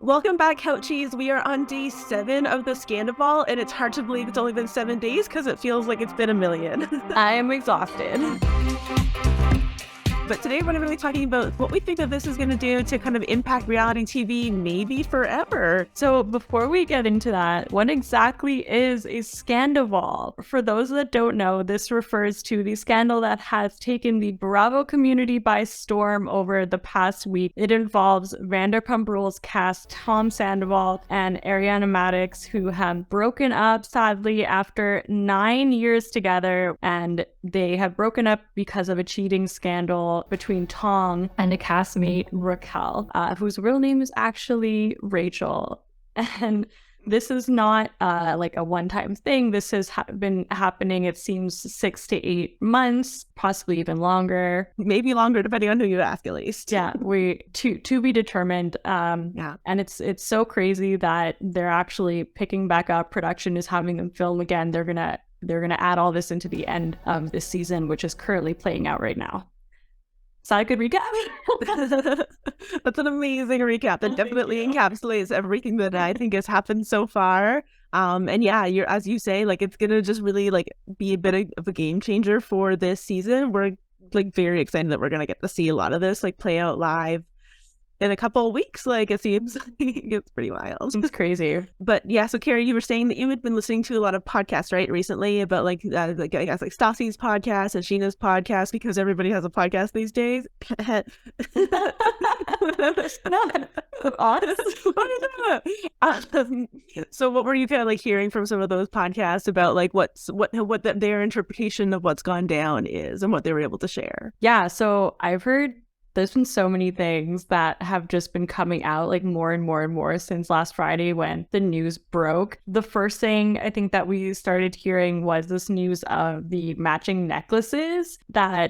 Welcome back, Couchies. We are on day 7 of the Scandoval, and it's hard to believe it's only been 7 days because it feels like it's been a million. I am exhausted. But today we're going to be talking about what we think that this is going to do to kind of impact reality TV maybe forever. So before we get into that, what exactly is a Scandoval? For those that don't know, this refers to the scandal that has taken the Bravo community by storm over the past week. It involves Vanderpump Rules cast Tom Sandoval and Ariana Madix, who have broken up sadly after 9 years together, and they have broken up because of a cheating scandal between Tom and a castmate, Raquel, whose real name is actually Rachel. And this is not like a one-time thing. This has been happening, it seems, 6 to 8 months, possibly even longer. Maybe longer, depending on who you ask, at least. Yeah, to be determined. Yeah. And it's so crazy that they're actually picking back up. Production is having them film again. They're gonna add all this into the end of this season, which is currently playing out right now. Is that a good recap? That's an amazing recap that definitely encapsulates everything that I think has happened so far. And yeah, you're, as you say, like, it's gonna just really like be a bit of a game changer for this season. We're like very excited that we're gonna get to see a lot of this like play out live in a couple of weeks. Like, it seems like it's pretty wild. It's crazy. But yeah, so Carrie, you were saying that you had been listening to a lot of podcasts, right, recently about like I guess like Stassi's podcast and Sheena's podcast, because everybody has a podcast these days. So what were you kind of like hearing from some of those podcasts about like what their interpretation of what's gone down is and what they were able to share? Yeah, so I've heard there's been so many things that have just been coming out like more and more and more since last Friday when the news broke. The first thing I think that we started hearing was this news of the matching necklaces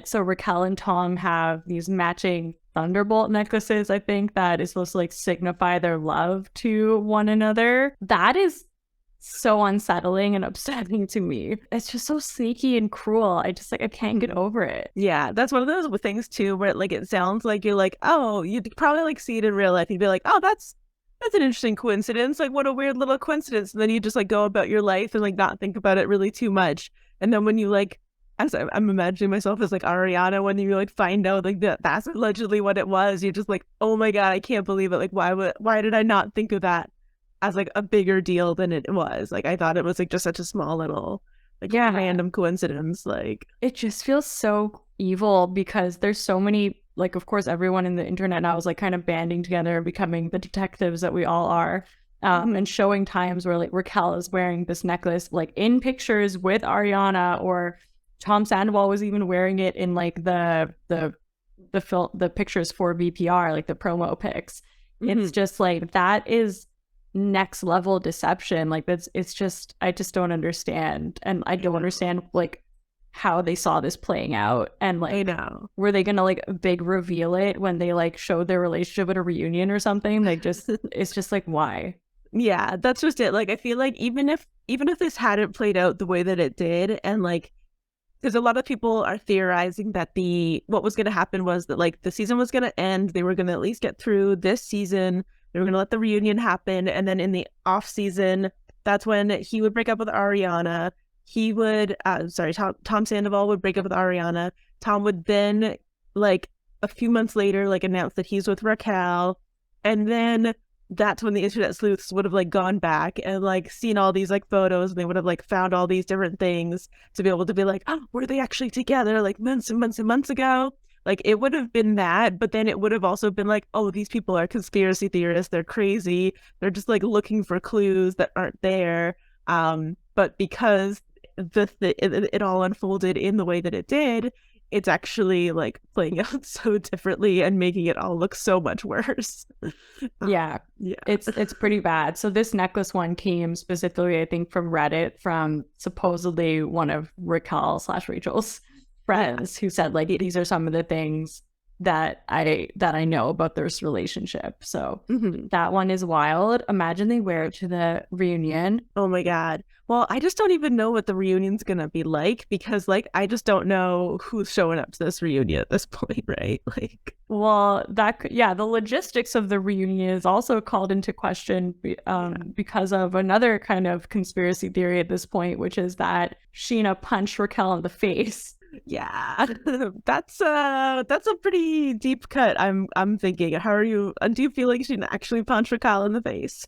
so Raquel and Tom have these matching Thunderbolt necklaces, I think, that is supposed to like signify their love to one another. That is so unsettling and upsetting to me. It's just so sneaky and cruel. I can't get over it. Yeah, that's one of those things too where like it sounds like you're like, oh, you'd probably like see it in real life. You'd be like, oh, that's an interesting coincidence. Like, what a weird little coincidence. And then you just like go about your life and like not think about it really too much. And then when you like, as I'm imagining myself as like Ariana, when you like find out like that's allegedly what it was, you're just like, oh my God, I can't believe it. Like, why did I not think of that as like a bigger deal than it was? Like, I thought it was like just such a small little like random coincidence. Like, it just feels so evil because there's so many, like, of course everyone in the internet now is like kind of banding together, becoming the detectives that we all are, and showing times where like Raquel is wearing this necklace like in pictures with Ariana, or Tom Sandoval was even wearing it in like the pictures for VPR, like the promo pics. It's just like, that is next level deception. Like, I just don't understand. And I don't understand like how they saw this playing out. And like, I know, were they gonna like big reveal it when they like showed their relationship at a reunion or something? Like, just it's just like, why? Yeah, that's just it. Like, I feel like even if this hadn't played out the way that it did, and like, because a lot of people are theorizing that what was going to happen was that like the season was going to end, they were going to at least get through this season, they were going to let the reunion happen, and then in the off season, that's when he would break up with Ariana. He would Tom Sandoval would break up with Ariana. Tom would then like a few months later like announce that he's with Raquel, and then that's when the internet sleuths would have like gone back and like seen all these like photos, and they would have like found all these different things to be able to be like, oh, were they actually together like months and months and months ago? Like, it would have been that, but then it would have also been like, oh, these people are conspiracy theorists, they're crazy, they're just like looking for clues that aren't there. But because it all unfolded in the way that it did, it's actually like playing out so differently and making it all look so much worse. Yeah, it's pretty bad. So this necklace one came specifically, I think, from Reddit, from supposedly one of Raquel/Rachel's friends, who said like, these are some of the things that I know about this relationship. So Mhm. that one is wild. Imagine they wear it to the reunion. Oh my God. Well, I just don't even know what the reunion's gonna be like because like I just don't know who's showing up to this reunion at this point, right? Like, Well, the logistics of the reunion is also called into question because of another kind of conspiracy theory at this point, which is that Sheena punched Raquel in the face. yeah. That's a pretty deep cut. I'm thinking. How are you? Do you feel like she actually punched Raquel in the face?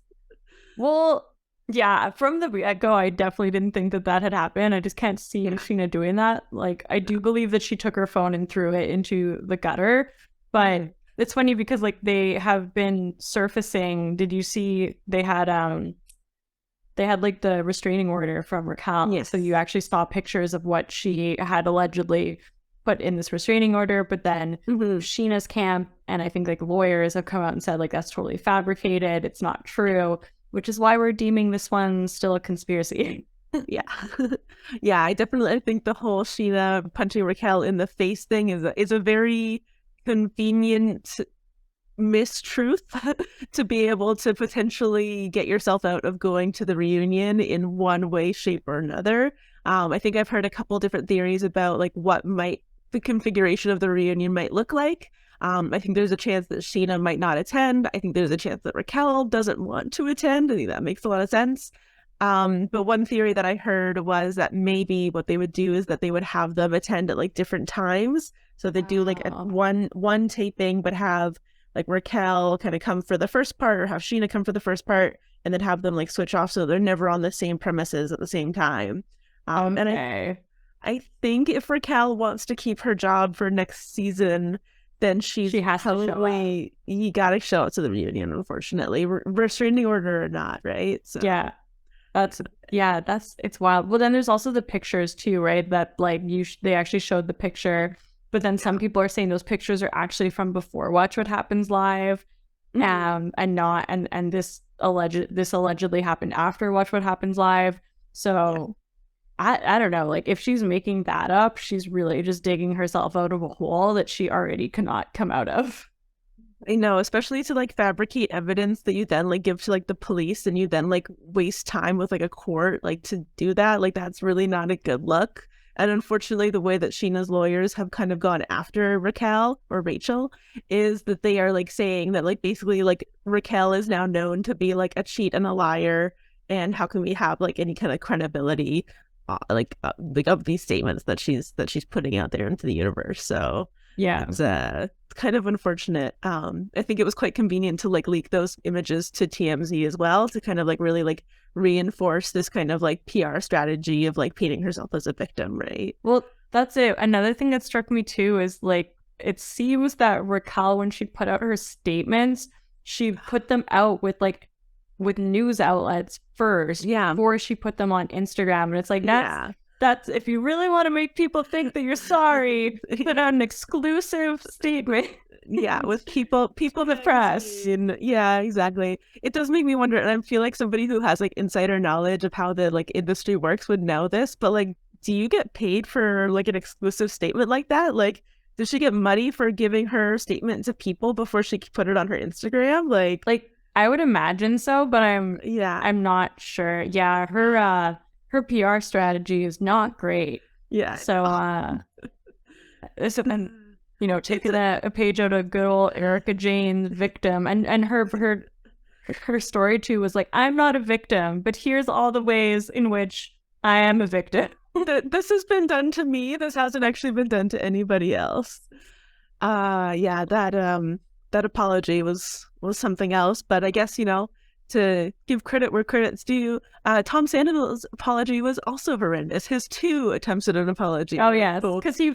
Well, yeah, from the get-go, I definitely didn't think that had happened. I just can't see Sheena doing that. Like, I do believe that she took her phone and threw it into the gutter, but it's funny because like they have been surfacing. Did you see they had like the restraining order from Raquel. Yes. So you actually saw pictures of what she had allegedly put in this restraining order. But then Sheena's camp and I think like lawyers have come out and said like that's totally fabricated. It's not true, which is why we're deeming this one still a conspiracy. Yeah. Yeah, I think the whole Sheena punching Raquel in the face thing is a very convenient mistruth to be able to potentially get yourself out of going to the reunion in one way, shape, or another. I think I've heard a couple different theories about like what might the configuration of the reunion might look like. I think there's a chance that Sheena might not attend. I think there's a chance that Raquel doesn't want to attend. I think that makes a lot of sense. But one theory that I heard was that maybe what they would do is that they would have them attend at like different times. So they do like one taping, but have like Raquel kind of come for the first part or have Sheena come for the first part and then have them like switch off so they're never on the same premises at the same time. And I think if Raquel wants to keep her job for next season, then she has probably you gotta show up to the reunion, unfortunately. Restraining order or not, right? So that's it's wild. Well, then there's also the pictures too, right? That like they actually showed the picture. But then some people are saying those pictures are actually from before Watch What Happens Live, and not and this allegedly happened after Watch What Happens Live. So I don't know, like if she's making that up, she's really just digging herself out of a hole that she already cannot come out of. I know, especially to like fabricate evidence that you then like give to like the police and you then like waste time with like a court like to do that. Like that's really not a good look. And unfortunately, the way that Sheena's lawyers have kind of gone after Raquel or Rachel is that they are like saying that like basically like Raquel is now known to be like a cheat and a liar. And how can we have like any kind of credibility like of these statements that she's putting out there into the universe? So yeah, it's kind of unfortunate. I think it was quite convenient to like leak those images to TMZ as well to kind of like really like reinforce this kind of like PR strategy of like painting herself as a victim, right? Well, that's it. Another thing that struck me too is like it seems that Raquel, when she put out her statements, she put them out with news outlets first, before she put them on Instagram, and it's like that's if you really want to make people think that you're sorry, put out an exclusive statement. Yeah, with people the press. Yeah, exactly. It does make me wonder, and I feel like somebody who has like insider knowledge of how the like industry works would know this, but like do you get paid for like an exclusive statement like that? Like does she get money for giving her statement to people before she put it on her Instagram? Like I would imagine so, but I'm not sure. Yeah, her PR strategy is not great. Yeah. So and you know, taking a page out of good old Erica Jane's Victim, and her story too was like, I'm not a victim, but here's all the ways in which I am a victim. This has been done to me. This hasn't actually been done to anybody else. Yeah, that apology was something else, but I guess, you know, to give credit where credit's due, Tom Sandoval's apology was also horrendous. His 2 attempts at an apology. Oh yeah, because he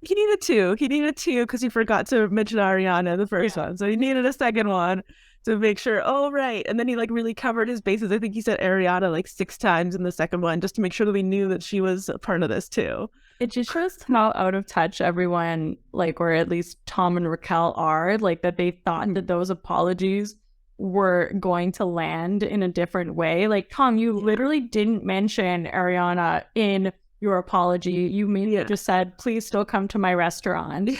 needed 2. He needed 2 because he forgot to mention Ariana the first one, so he needed a second one to make sure. Oh right, and then he like really covered his bases. I think he said Ariana like 6 times in the second one just to make sure that we knew that she was a part of this too. It just shows how out of touch everyone, like, or at least Tom and Raquel are, like that they thought that those apologies were going to land in a different way. Like, Tom, you literally didn't mention Ariana in your apology. You mainly just said, please still come to my restaurant.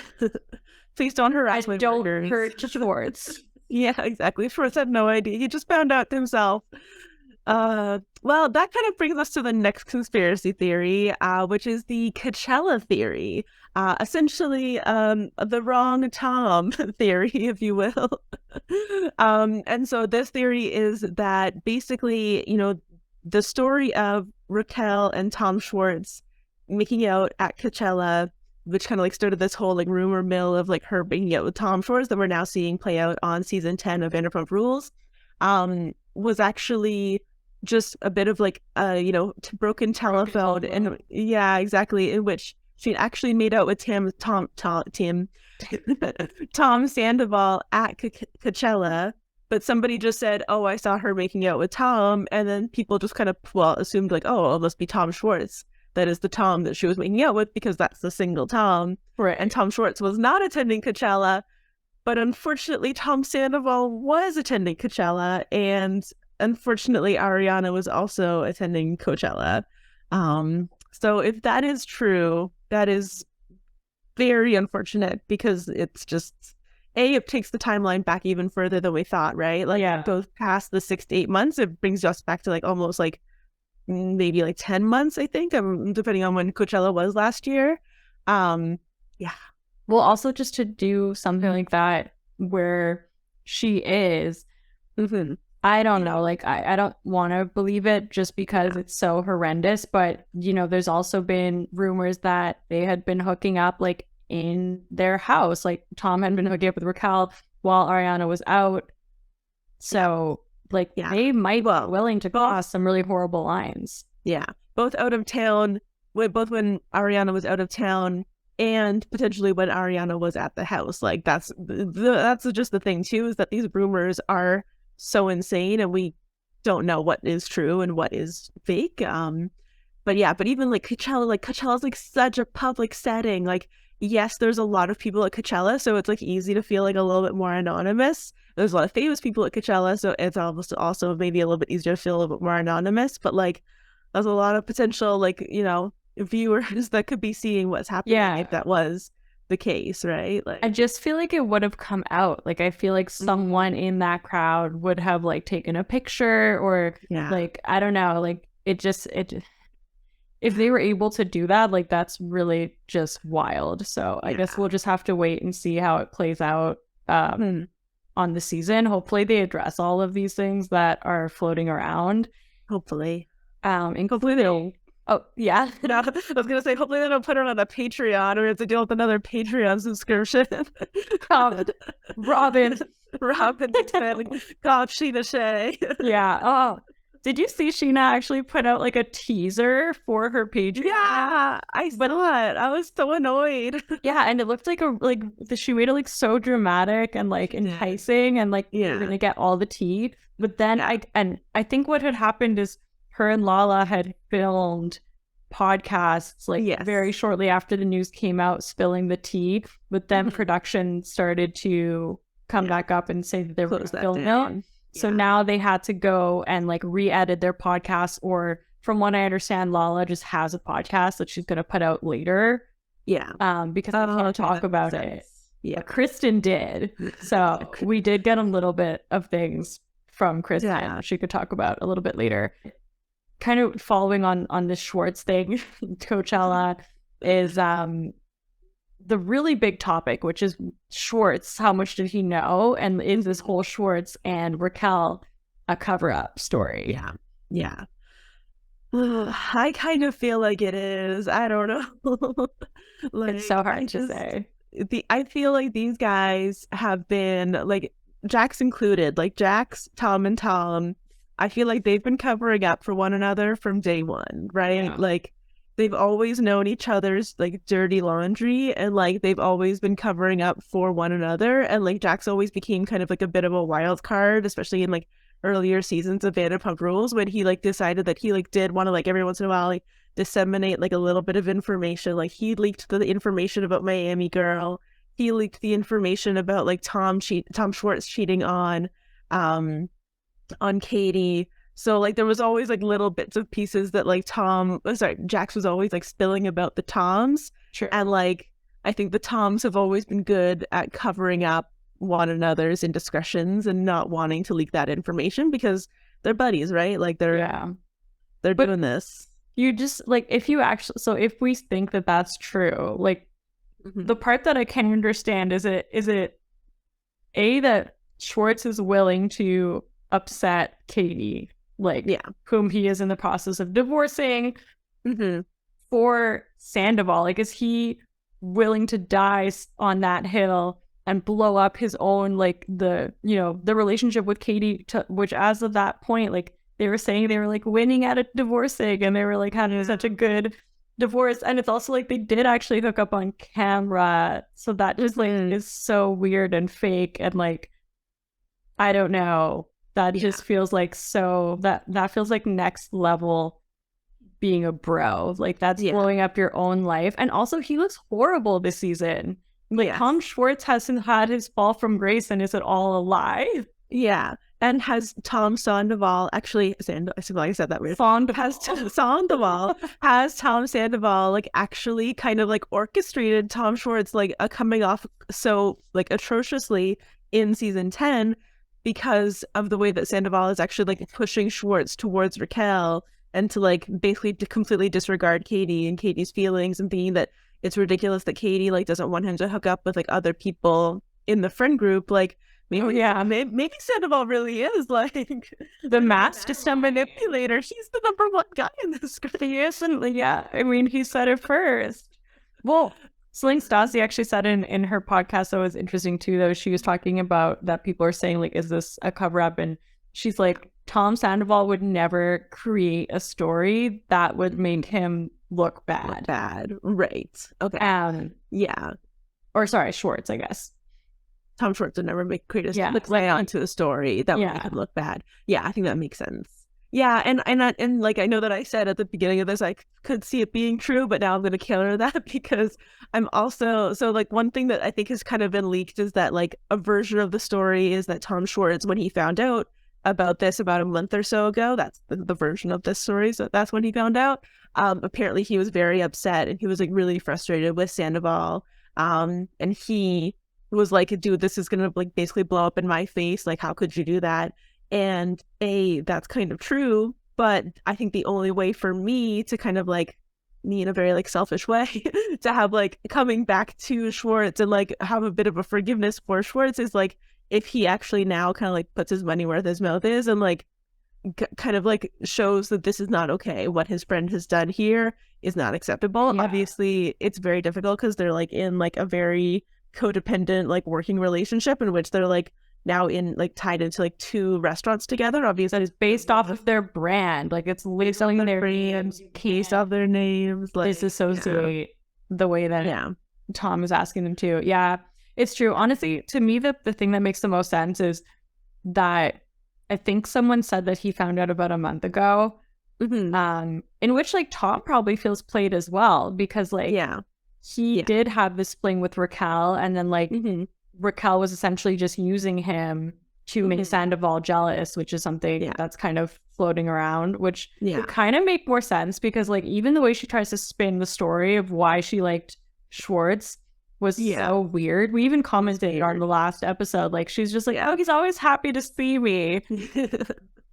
Please don't harass my And don't workers. hurt Schwartz. Yeah, exactly. Schwartz had no idea. He just found out himself. Well, that kind of brings us to the next conspiracy theory, which is the Coachella theory. Essentially, the wrong Tom theory, if you will. And so this theory is that basically, the story of Raquel and Tom Schwartz making out at Coachella, which kind of like started this whole like rumor mill of like her making out with Tom Schwartz that we're now seeing play out on season 10 of Vanderpump Rules, was actually just a bit of like broken telephone, and yeah, exactly, in which she actually made out with Tom Sandoval at Coachella, but somebody just said, "Oh, I saw her making out with Tom," and then people just kind of assumed like, "Oh, it must be Tom Schwartz. That is the Tom that she was making out with because that's the single Tom." Right. And Tom Schwartz was not attending Coachella, but unfortunately, Tom Sandoval was attending Coachella, and unfortunately, Ariana was also attending Coachella. So if that is true, that is very unfortunate because it's just, it takes the timeline back even further than we thought, right? Like, it goes past the 6 to 8 months. It brings us back to like almost like maybe like 10 months, I think, depending on when Coachella was last year. Yeah. Well, also just to do something like that where she is, I don't know, like I don't want to believe it just because it's so horrendous, but there's also been rumors that they had been hooking up like in their house, like Tom had been hooking up with Raquel while Ariana was out, so like they might be willing to cross some really horrible lines. Yeah, both out of town, both when Ariana was out of town and potentially when Ariana was at the house. Like that's just the thing too, is that these rumors are so insane and we don't know what is true and what is fake. But even like Coachella's like such a public setting. Like, yes, there's a lot of people at Coachella, so it's like easy to feel like a little bit more anonymous. There's a lot of famous people at Coachella, so it's also maybe a little bit easier to feel a little bit more anonymous. But like, there's a lot of potential like viewers that could be seeing what's happening if that was the case, right? Like, I just feel like it would have come out. Like, I feel like someone in that crowd would have like taken a picture or like, I don't know, like if they were able to do that, like that's really just wild. So I guess we'll just have to wait and see how it plays out on the season. Hopefully they address all of these things that are floating around. Hopefully. And hopefully they'll Oh, yeah. No, I was going to say, hopefully they don't put her on a Patreon or have to deal with another Patreon subscription. Robin defending God, Sheena Shea. Yeah. Oh, did you see Sheena actually put out like a teaser for her Patreon? Yeah, I saw it. I was so annoyed. Yeah, and it looked like she made it like so dramatic and like enticing and like you're gonna get all the tea. But then I think what had happened is her and Lala had filmed podcasts like very shortly after the news came out spilling the tea, but then production started to come back up and say that they were filming it. So now they had to go and like re-edit their podcast, or from what I understand, Lala just has a podcast that she's going to put out later. Yeah. Because I can't talk about it. Yeah. Kristen did. So we did get a little bit of things from Kristen she could talk about a little bit later. Kind of following on this Schwartz thing, Coachella is the really big topic, which is Schwartz. How much did he know? And is this whole Schwartz and Raquel a cover-up story? Yeah. I kind of feel like it is. I don't know. Like, it's so hard to say. I feel like these guys have been, like, Jax included, like Jax, Tom, and Tom, I feel like they've been covering up for one another from day one, right? Yeah. Like, they've always known each other's like dirty laundry, and like they've always been covering up for one another. And like Jax always became kind of like a bit of a wild card, especially in like earlier seasons of Vanderpump Rules, when he like decided that he like did want to like every once in a while like disseminate like a little bit of information. Like he leaked the information about Miami Girl. He leaked the information about like Tom Schwartz cheating on Katie. So like there was always like little bits of pieces that like Jax was always like spilling about the Toms. Sure. And like I think the Toms have always been good at covering up one another's indiscretions and not wanting to leak that information because they're buddies, right? Like they're But doing this. you just like, if you actually, so if we think that that's true, like the part that I can understand is it A, that Schwartz is willing to upset Katie, like whom he is in the process of divorcing, for Sandoval. Like, is he willing to die on that hill and blow up his own, like the relationship with Katie, which as of that point, like they were saying they were like winning at it divorcing and they were like having such a good divorce. And it's also like they did actually hook up on camera, so that just like is so weird and fake, and like I don't know, that just feels like that feels like next level being a bro. Like that's blowing up your own life. And also he looks horrible this season. Like Tom Schwartz hasn't had his fall from grace, and is it all a lie? Yeah. And has Tom Sandoval actually I said that weird. Sandoval has Tom Sandoval like actually kind of like orchestrated Tom Schwartz like coming off so like atrociously in season 10 because of the way that Sandoval is actually like pushing Schwartz towards Raquel and to like basically to completely disregard Katie and Katie's feelings and thinking that it's ridiculous that Katie like doesn't want him to hook up with like other people in the friend group. Like maybe Sandoval really is like the master manipulator. He's the number one guy in this group. He isn't. Yeah, I mean, he said it first. Well, Celine Stassi actually said in her podcast that was interesting too, though. She was talking about that people are saying like, is this a cover up? And she's like, Tom Sandoval would never create a story that would make him look bad. Right. Okay. Or sorry, Schwartz, I guess. Tom Schwartz would never create a play onto a story that would make him look bad. Yeah, I think that makes sense. Yeah, and like I know that I said at the beginning of this I could see it being true, but now I'm going to counter that because I'm also like one thing that I think has kind of been leaked is that like a version of the story is that Tom Schwartz, when he found out about this about a month or so ago, that's the version of this story, so that's when he found out. Apparently he was very upset and he was like really frustrated with Sandoval, and he was like, dude, this is gonna like basically blow up in my face, like how could you do that? And that's kind of true, but I think the only way for me to kind of like, me in a very like selfish way, to have like coming back to Schwartz and like have a bit of a forgiveness for Schwartz is like if he actually now kind of like puts his money where his mouth is and like kind of like shows that this is not okay. What his friend has done here is not acceptable. Obviously it's very difficult because they're like in like a very codependent like working relationship in which they're like now in like tied into like two restaurants together. Obviously that is based off of their brand, like it's selling their names, based off their names, like disassociate the way that Tom is asking them to. Yeah, it's true. Honestly, to me the thing that makes the most sense is that I think someone said that he found out about a month ago, in which like Tom probably feels played as well because like he did have this fling with Raquel, and then like Raquel was essentially just using him to make Sandoval jealous, which is something that's kind of floating around, which would kind of make more sense because like even the way she tries to spin the story of why she liked Schwartz was so weird. We even commented on the last episode, like she's just like, oh, he's always happy to see me.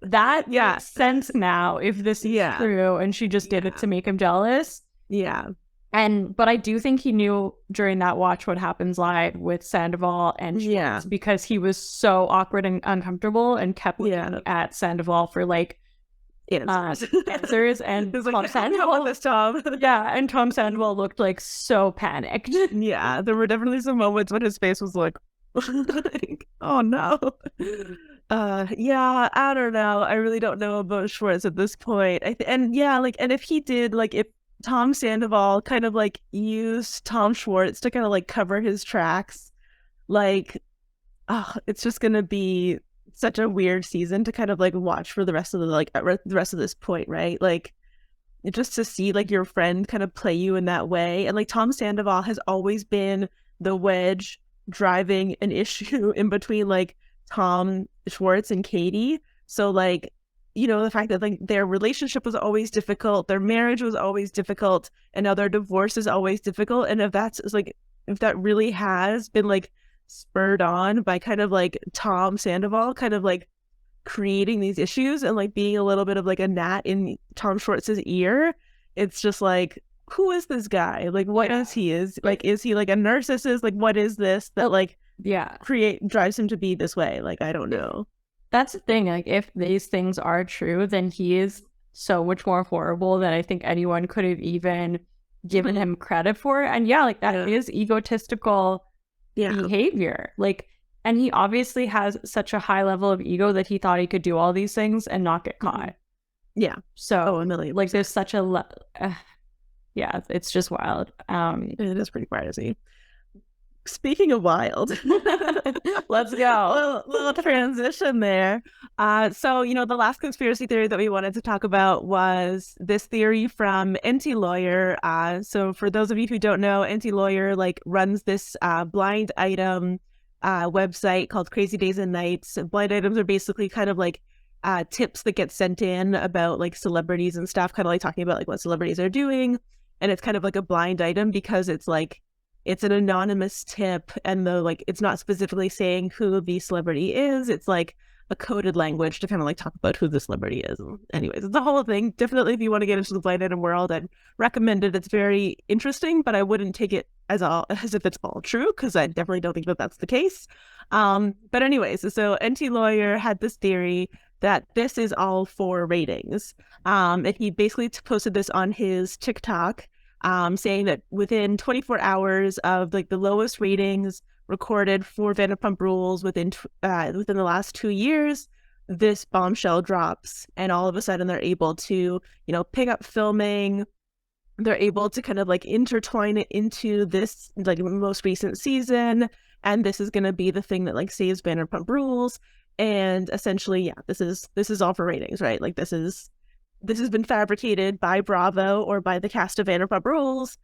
That makes sense now if this is true, and she just did it to make him jealous. But I do think he knew during that watch what happens live with Sandoval and Schwartz because he was so awkward and uncomfortable and kept looking at Sandoval for like answers and Tom Sandoval this Tom. and Tom Sandoval looked like so panicked. There were definitely some moments when his face was like oh no. I don't know. I really don't know about Schwartz at this point. And if he did, like if Tom Sandoval kind of like used Tom Schwartz to kind of like cover his tracks, like it's just gonna be such a weird season to kind of like watch for the rest of the rest of this point, right? Like just to see like your friend kind of play you in that way. And like Tom Sandoval has always been the wedge driving an issue in between like Tom Schwartz and Katie. So like, you know, the fact that like their relationship was always difficult, their marriage was always difficult, and now their divorce is always difficult. And if that's like if that really has been like spurred on by kind of like Tom Sandoval kind of like creating these issues and like being a little bit of like a gnat in Tom Schwartz's ear. It's just like, who is this guy? Like, what is he? Is he like a narcissist? Like, what is this that like drives him to be this way? Like, I don't know. That's the thing. Like, if these things are true, then he is so much more horrible than I think anyone could have even given him credit for. And yeah, like that is egotistical behavior. Like, and he obviously has such a high level of ego that he thought he could do all these things and not get caught. Yeah. So, a million. Like, there's such a yeah, it's just wild. It is pretty crazy. Speaking of wild, let's go. Little transition there. So, you know, the last conspiracy theory that we wanted to talk about was this theory from NT Lawyer. So for those of you who don't know, NT Lawyer like runs this blind item website called Crazy Days and Nights. Blind items are basically kind of like tips that get sent in about like celebrities and stuff, kind of like talking about like what celebrities are doing. And it's kind of like a blind item because it's like, it's an anonymous tip, and the like it's not specifically saying who the celebrity is. It's like a coded language to kind of like talk about who the celebrity is. Anyways, it's a whole thing. Definitely, if you want to get into the blind item world, I'd recommend it. It's very interesting, but I wouldn't take it as if it's all true, because I definitely don't think that that's the case. But anyways, so NT Lawyer had this theory that this is all for ratings. And he basically posted this on his TikTok, saying that within 24 hours of like the lowest ratings recorded for Vanderpump Rules within the last 2 years, this bombshell drops, and all of a sudden they're able to, you know, pick up filming. They're able to kind of like intertwine it into this like most recent season, and this is going to be the thing that like saves Vanderpump Rules. And essentially, yeah, this is all for ratings, right? Like this has been fabricated by Bravo or by the cast of Vanderpump Rules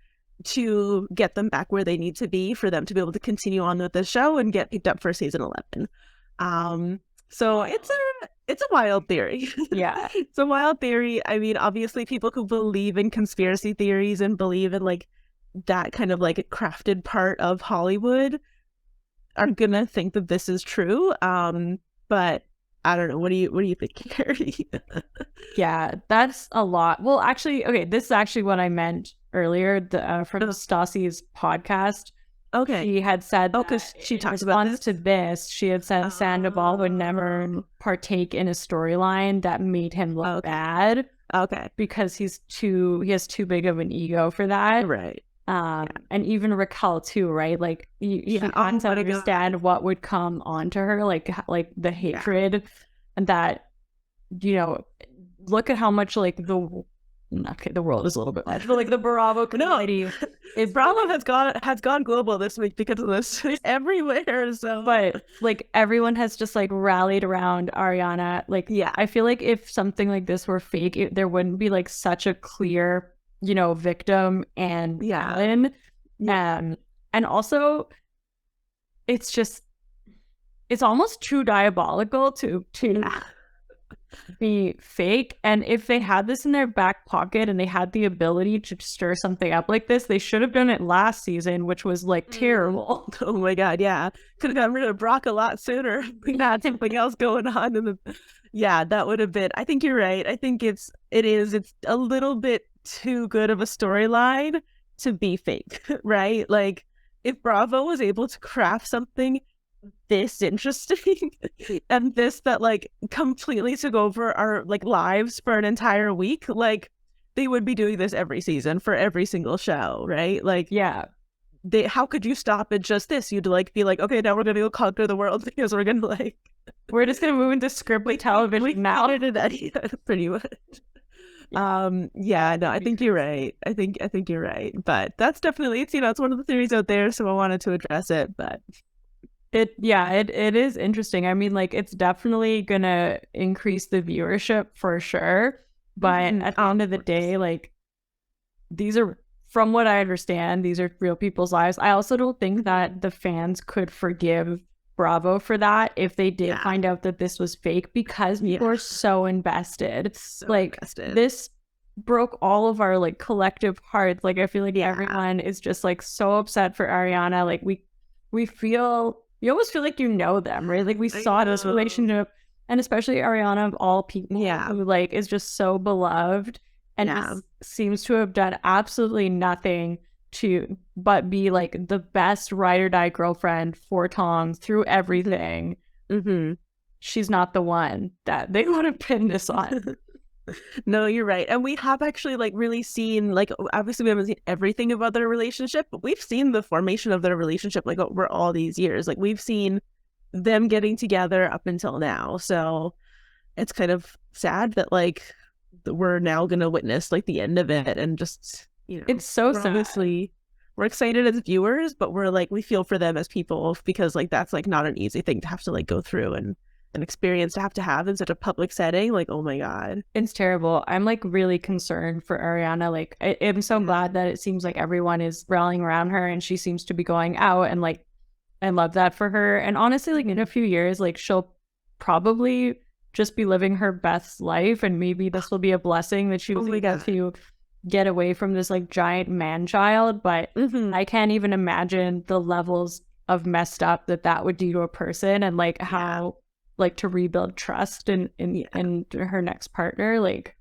to get them back where they need to be for them to be able to continue on with the show and get picked up for season 11. So it's a wild theory. Yeah. It's a wild theory. I mean, obviously people who believe in conspiracy theories and believe in like that kind of like crafted part of Hollywood are gonna think that this is true. But I don't know. What do you think, Carrie? Yeah, that's a lot. Well, actually, okay, this is actually what I meant earlier. From Stassi's podcast. Okay. She had said, because she talks about this. To this, she had said Sandoval would never partake in a storyline that made him look bad. Okay. Because he has too big of an ego for that. Right. And even Raquel too, right? Like she can't understand what would come onto her, like the hatred, and that, you know, look at how much like the world is a little bit much, but like the Bravo community Bravo has gone global this week because of this everywhere. So, but like everyone has just like rallied around Ariana. Like, yeah, I feel like if something like this were fake, there wouldn't be like such a clear, you know, victim and villain. And also it's almost too diabolical to be fake. And if they had this in their back pocket and they had the ability to stir something up like this, they should have done it last season, which was like terrible. Oh my god, yeah, could have gotten rid of Brock a lot sooner. We had something else going on that would have been. I think you're right. I think it's a little bit too good of a storyline to be fake. Right? Like if Bravo was able to craft something this interesting and this that like completely took over our like lives for an entire week, like they would be doing this every season for every single show, right? Like, yeah, how could you stop at just this? You'd like be like, okay, now we're gonna go conquer the world because we're just gonna move into scripted television now. Pretty much. No, I think you're right. I think you're right. But that's definitely, it's one of the theories out there, so I wanted to address it. But it is interesting. I mean, like, it's definitely gonna increase the viewership for sure. But at the end of the day, like, these are, from what I understand, these are real people's lives. I also don't think that the fans could forgive Bravo for that if they did find out that this was fake, because people are so invested. This broke all of our like collective hearts. Like I feel like Yeah. everyone is just like so upset for Ariana. Like we feel, you almost feel like you know them, right? Like we saw this relationship, and especially Ariana of all people, who like is just so beloved and just seems to have done absolutely nothing to but be like the best ride or die girlfriend for Tom through everything. She's not the one that they want to pin this on. No, you're right. And we have actually like really seen, like, obviously we haven't seen everything about their relationship, but we've seen the formation of their relationship like over all these years. Like we've seen them getting together up until now. So it's kind of sad that like we're now going to witness like the end of it, and just, you know, it's so sad. Obviously we're excited as viewers, but we're like, we feel for them as people, because like that's like not an easy thing to have to like go through, and an experience to have in such a public setting. Like, oh my God, it's terrible. I'm like really concerned for Ariana. Like I'm so glad that it seems like everyone is rallying around her and she seems to be going out, and like I love that for her. And honestly, like in a few years, like she'll probably just be living her best life, and maybe this will be a blessing that she was able to get away from this like giant man child. But I can't even imagine the levels of messed up that would do to a person, and like how like to rebuild trust in her next partner. Like,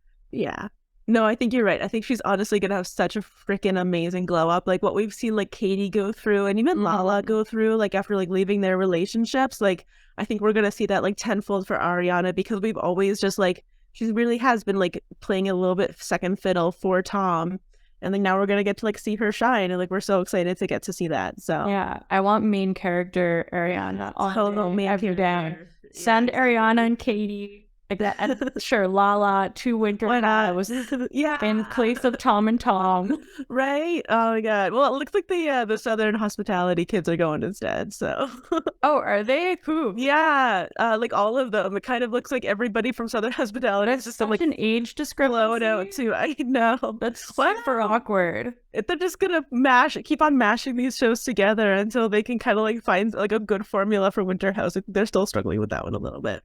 no, I think you're right. I think she's honestly gonna have such a freaking amazing glow up. Like what we've seen like Katie go through, and even Lala go through, like after like leaving their relationships. Like I think we're gonna see that like tenfold for Ariana, because we've always just like, she really has been like playing a little bit second fiddle for Tom, and like now we're gonna get to like see her shine, and like we're so excited to get to see that. So yeah, I want main character Ariana. Every down. Send Ariana and Katie like that. And sure, Lala to Winterhouse. In place of Tom and Tom. Right? Oh my God. Well, it looks like the Southern Hospitality kids are going instead. So. Oh, are they? Who? Yeah. Like all of them. It kind of looks like everybody from Southern Hospitality. That's just like an age discrepancy. Out too. I know. That's super awkward. They're just gonna keep on mashing these shows together until they can kind of like find like a good formula for Winterhouse. They're still struggling with that one a little bit.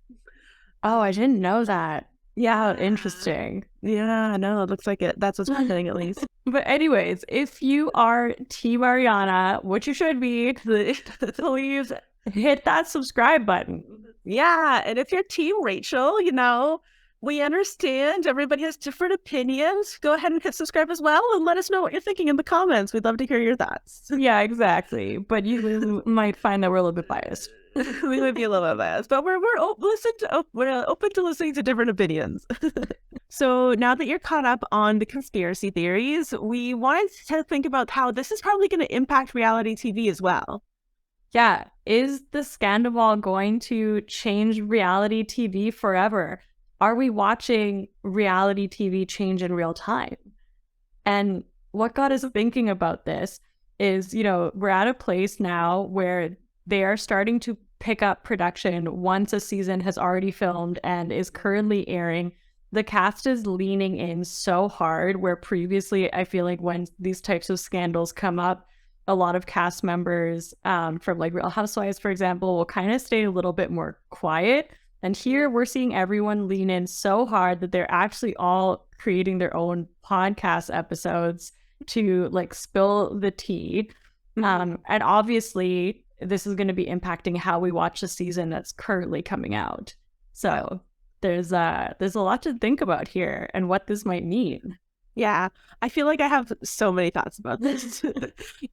Oh, I didn't know that. Yeah, interesting. Yeah, no, it looks like it. That's what's happening at least. But anyways, if you are Team Ariana, which you should be, please hit that subscribe button. Yeah, and if you're Team Rachel, you know, we understand everybody has different opinions. Go ahead and hit subscribe as well, and let us know what you're thinking in the comments. We'd love to hear your thoughts. Yeah, exactly. But you might find that we're a little bit biased. We might be a little bit biased, but we're open to listening to different opinions. So now that you're caught up on the conspiracy theories, we wanted to think about how this is probably going to impact reality TV as well. Yeah, is the Scandoval going to change reality TV forever? Are we watching reality TV change in real time? And what got us thinking about this is, you know, we're at a place now where they are starting to pick up production once a season has already filmed and is currently airing. The cast is leaning in so hard, where previously I feel like when these types of scandals come up, a lot of cast members from like Real Housewives, for example, will kind of stay a little bit more quiet. And here we're seeing everyone lean in so hard that they're actually all creating their own podcast episodes to like spill the tea. And obviously this is going to be impacting how we watch the season that's currently coming out. So there's a lot to think about here and what this might mean. Yeah, I feel like I have so many thoughts about this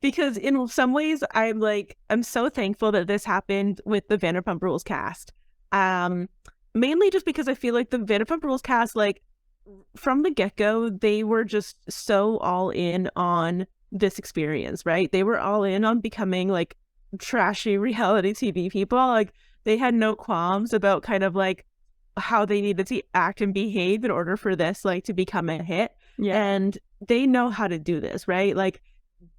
because in some ways I'm so thankful that this happened with the Vanderpump Rules cast. Mainly just because I feel like the Vanderpump Rules cast, like from the get-go, they were just so all in on this experience, right? They were all in on becoming like trashy reality TV people. Like they had no qualms about kind of like how they needed to act and behave in order for this like to become a hit. Yeah. And they know how to do this, right? Like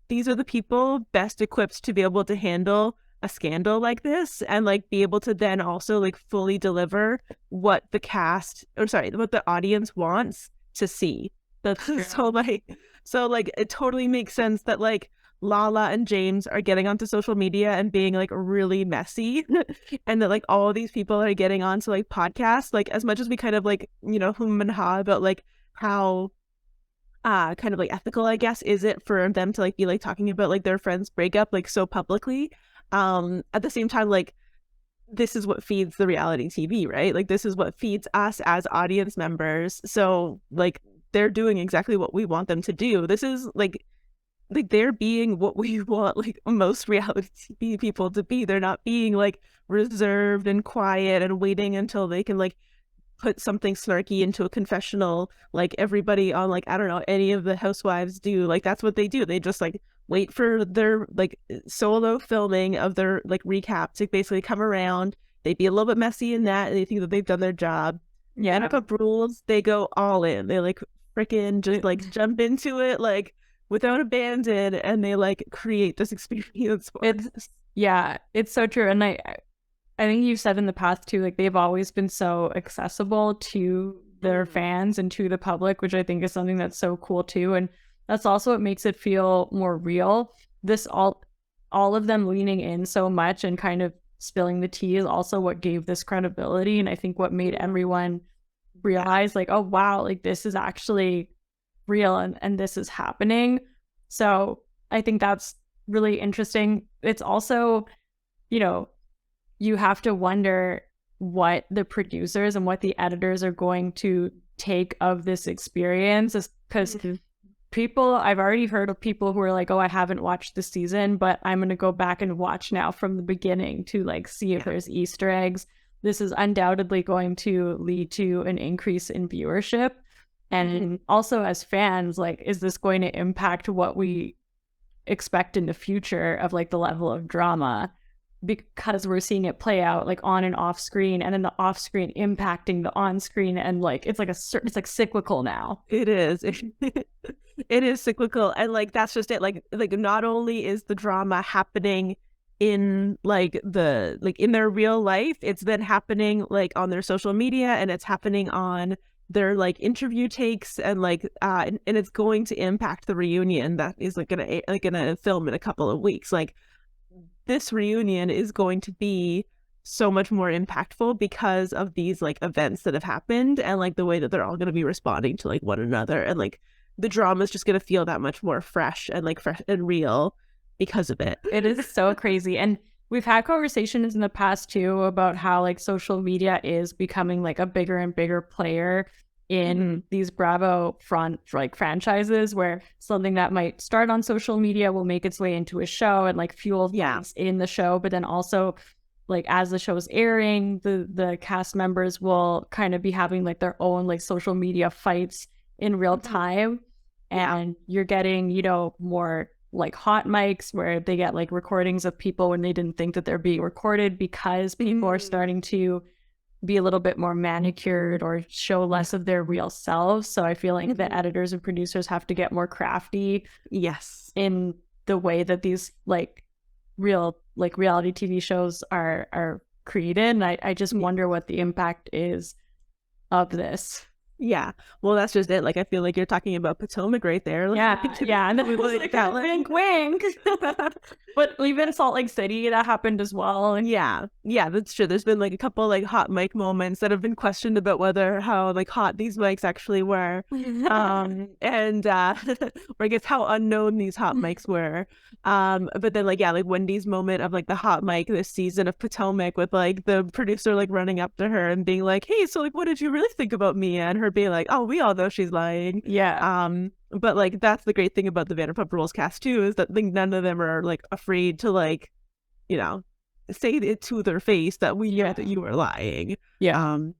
these are the people best equipped to be able to handle a scandal like this and like be able to then also like fully deliver what the what the audience wants to see. That's so like it totally makes sense that like Lala and James are getting onto social media and being like really messy and that like all of these people are getting onto like podcasts. Like as much as we kind of like, you know, hum and ha about like how kind of like ethical, I guess, is it for them to like be like talking about like their friends breakup like so publicly. At the same time, like this is what feeds the reality TV, right? Like this is what feeds us as audience members. So like they're doing exactly what we want them to do. This is like they're being what we want like most reality TV people to be. They're not being like reserved and quiet and waiting until they can like put something snarky into a confessional like everybody on like I don't know any of the housewives do. Like that's what they do. They just like wait for their like solo filming of their like recap to basically come around. They'd be a little bit messy in that and they think that they've done their job. Yeah. Vanderpump Rules, they go all in. They like freaking just like jump into it like without abandon and they like create this experience for It's us. yeah, it's so true. And I think you've said in the past too, like they've always been so accessible to their fans and to the public, which I think is something that's so cool too. And that's also what makes it feel more real. This all of them leaning in so much and kind of spilling the tea is also what gave this credibility. And I think what made everyone realize like, oh wow, like this is actually real and this is happening. So I think that's really interesting. It's also, you know, you have to wonder what the producers and what the editors are going to take of this experience, because people, I've already heard of people who are like, oh, I haven't watched the season, but I'm going to go back and watch now from the beginning to like see if there's Easter eggs. This is undoubtedly going to lead to an increase in viewership. And also as fans, like, is this going to impact what we expect in the future of like the level of drama? Because we're seeing it play out like on and off screen, and then the off screen impacting the on screen, and like it's like it's like cyclical now. It is. It is cyclical, and like that's just it. Like not only is the drama happening in like the like in their real life, it's then happening like on their social media, and it's happening on their like interview takes, and like and it's going to impact the reunion that is like gonna film in a couple of weeks. Like this reunion is going to be so much more impactful because of these like events that have happened and like the way that they're all going to be responding to like one another, and like the drama is just going to feel that much more fresh and real because of it. It is so crazy. And we've had conversations in the past too about how like social media is becoming like a bigger and bigger player in these Bravo front like franchises, where something that might start on social media will make its way into a show and like fuel things in the show. But then also like as the show's airing, the cast members will kind of be having like their own like social media fights in real time. And you're getting, you know, more like hot mics where they get like recordings of people when they didn't think that they're being recorded, because people are starting to be a little bit more manicured or show less of their real selves. So I feel like the editors and producers have to get more crafty in the way that these like real like reality TV shows are created. And I just wonder what the impact is of this. Yeah, well, that's just it. Like, I feel like you're talking about Potomac right there. Like, yeah, and then we like that wink, wink. But even Salt Lake City, that happened as well. And yeah, that's true. There's been like a couple like hot mic moments that have been questioned about whether how like hot these mics actually were, and or I guess how unknown these hot mics were. But then like like Wendy's moment of like the hot mic this season of Potomac with like the producer like running up to her and being like, "Hey, so like, what did you really think about Mia?" And her being like, "Oh, we all know she's lying." But like that's the great thing about the Vanderpump Rules cast too, is that like none of them are like afraid to like, you know, say it to their face that we know that you are lying. And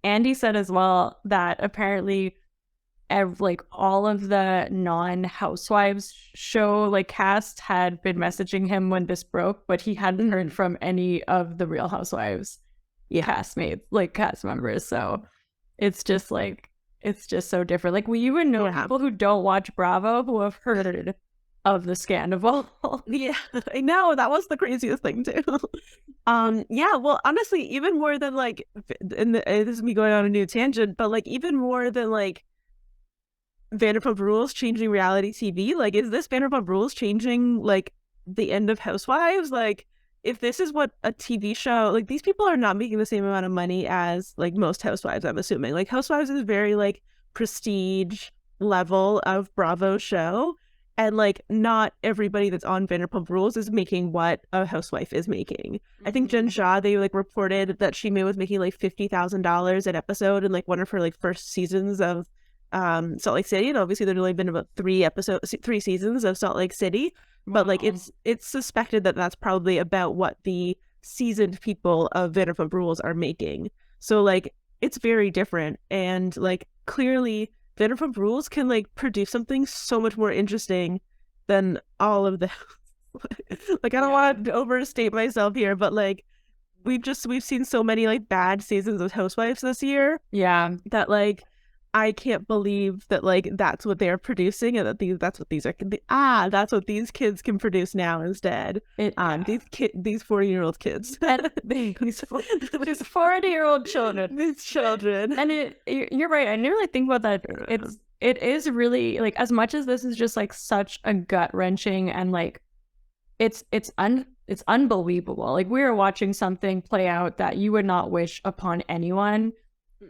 Andy said as well that apparently like all of the non-Housewives show like cast had been messaging him when this broke, but he hadn't heard from any of the Real Housewives castmates, like cast members. So it's just like, it's just so different. Like we even know people who don't watch Bravo who have heard of the Scandoval. Yeah, I know, that was the craziest thing too. Yeah, well, honestly, even more than like, and this is me going on a new tangent, but like even more than like Vanderpump Rules changing reality TV, like is this Vanderpump Rules changing like the end of Housewives? Like if this is what a TV show, like these people are not making the same amount of money as like most Housewives, I'm assuming. Like Housewives is very like prestige level of Bravo show. And like not everybody that's on Vanderpump Rules is making what a housewife is making. I think Jen Shah, they like reported that she was making like $50,000 an episode in like one of her like first seasons of Salt Lake City. And obviously there's only been about three seasons of Salt Lake City. But like it's suspected that that's probably about what the seasoned people of Vanderpump Rules are making. So like it's very different, and like clearly Vanderpump Rules can like produce something so much more interesting than all of the like I don't want to overstate myself here, but like we've seen so many like bad seasons of Housewives this year. Yeah. That like I can't believe that like that's what they're producing, and that that's what these are that's what these kids can produce now instead. These 40-year-old kids. these 40-year-old children. These children. And you're right. I never really think about that. It is really like, as much as this is just like such a gut-wrenching and like it's unbelievable. Like we are watching something play out that you would not wish upon anyone,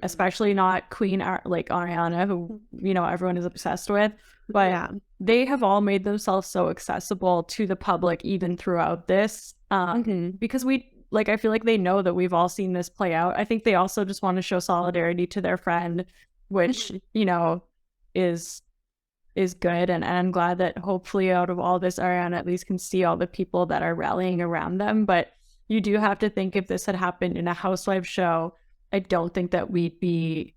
especially not Queen like Ariana, who everyone is obsessed with. But they have all made themselves so accessible to the public even throughout this, because I feel like they know that we've all seen this play out. I think they also just want to show solidarity to their friend, which is good, and I'm glad that hopefully out of all this, Ariana at least can see all the people that are rallying around them. But you do have to think, if this had happened in a housewife show, I don't think that we'd be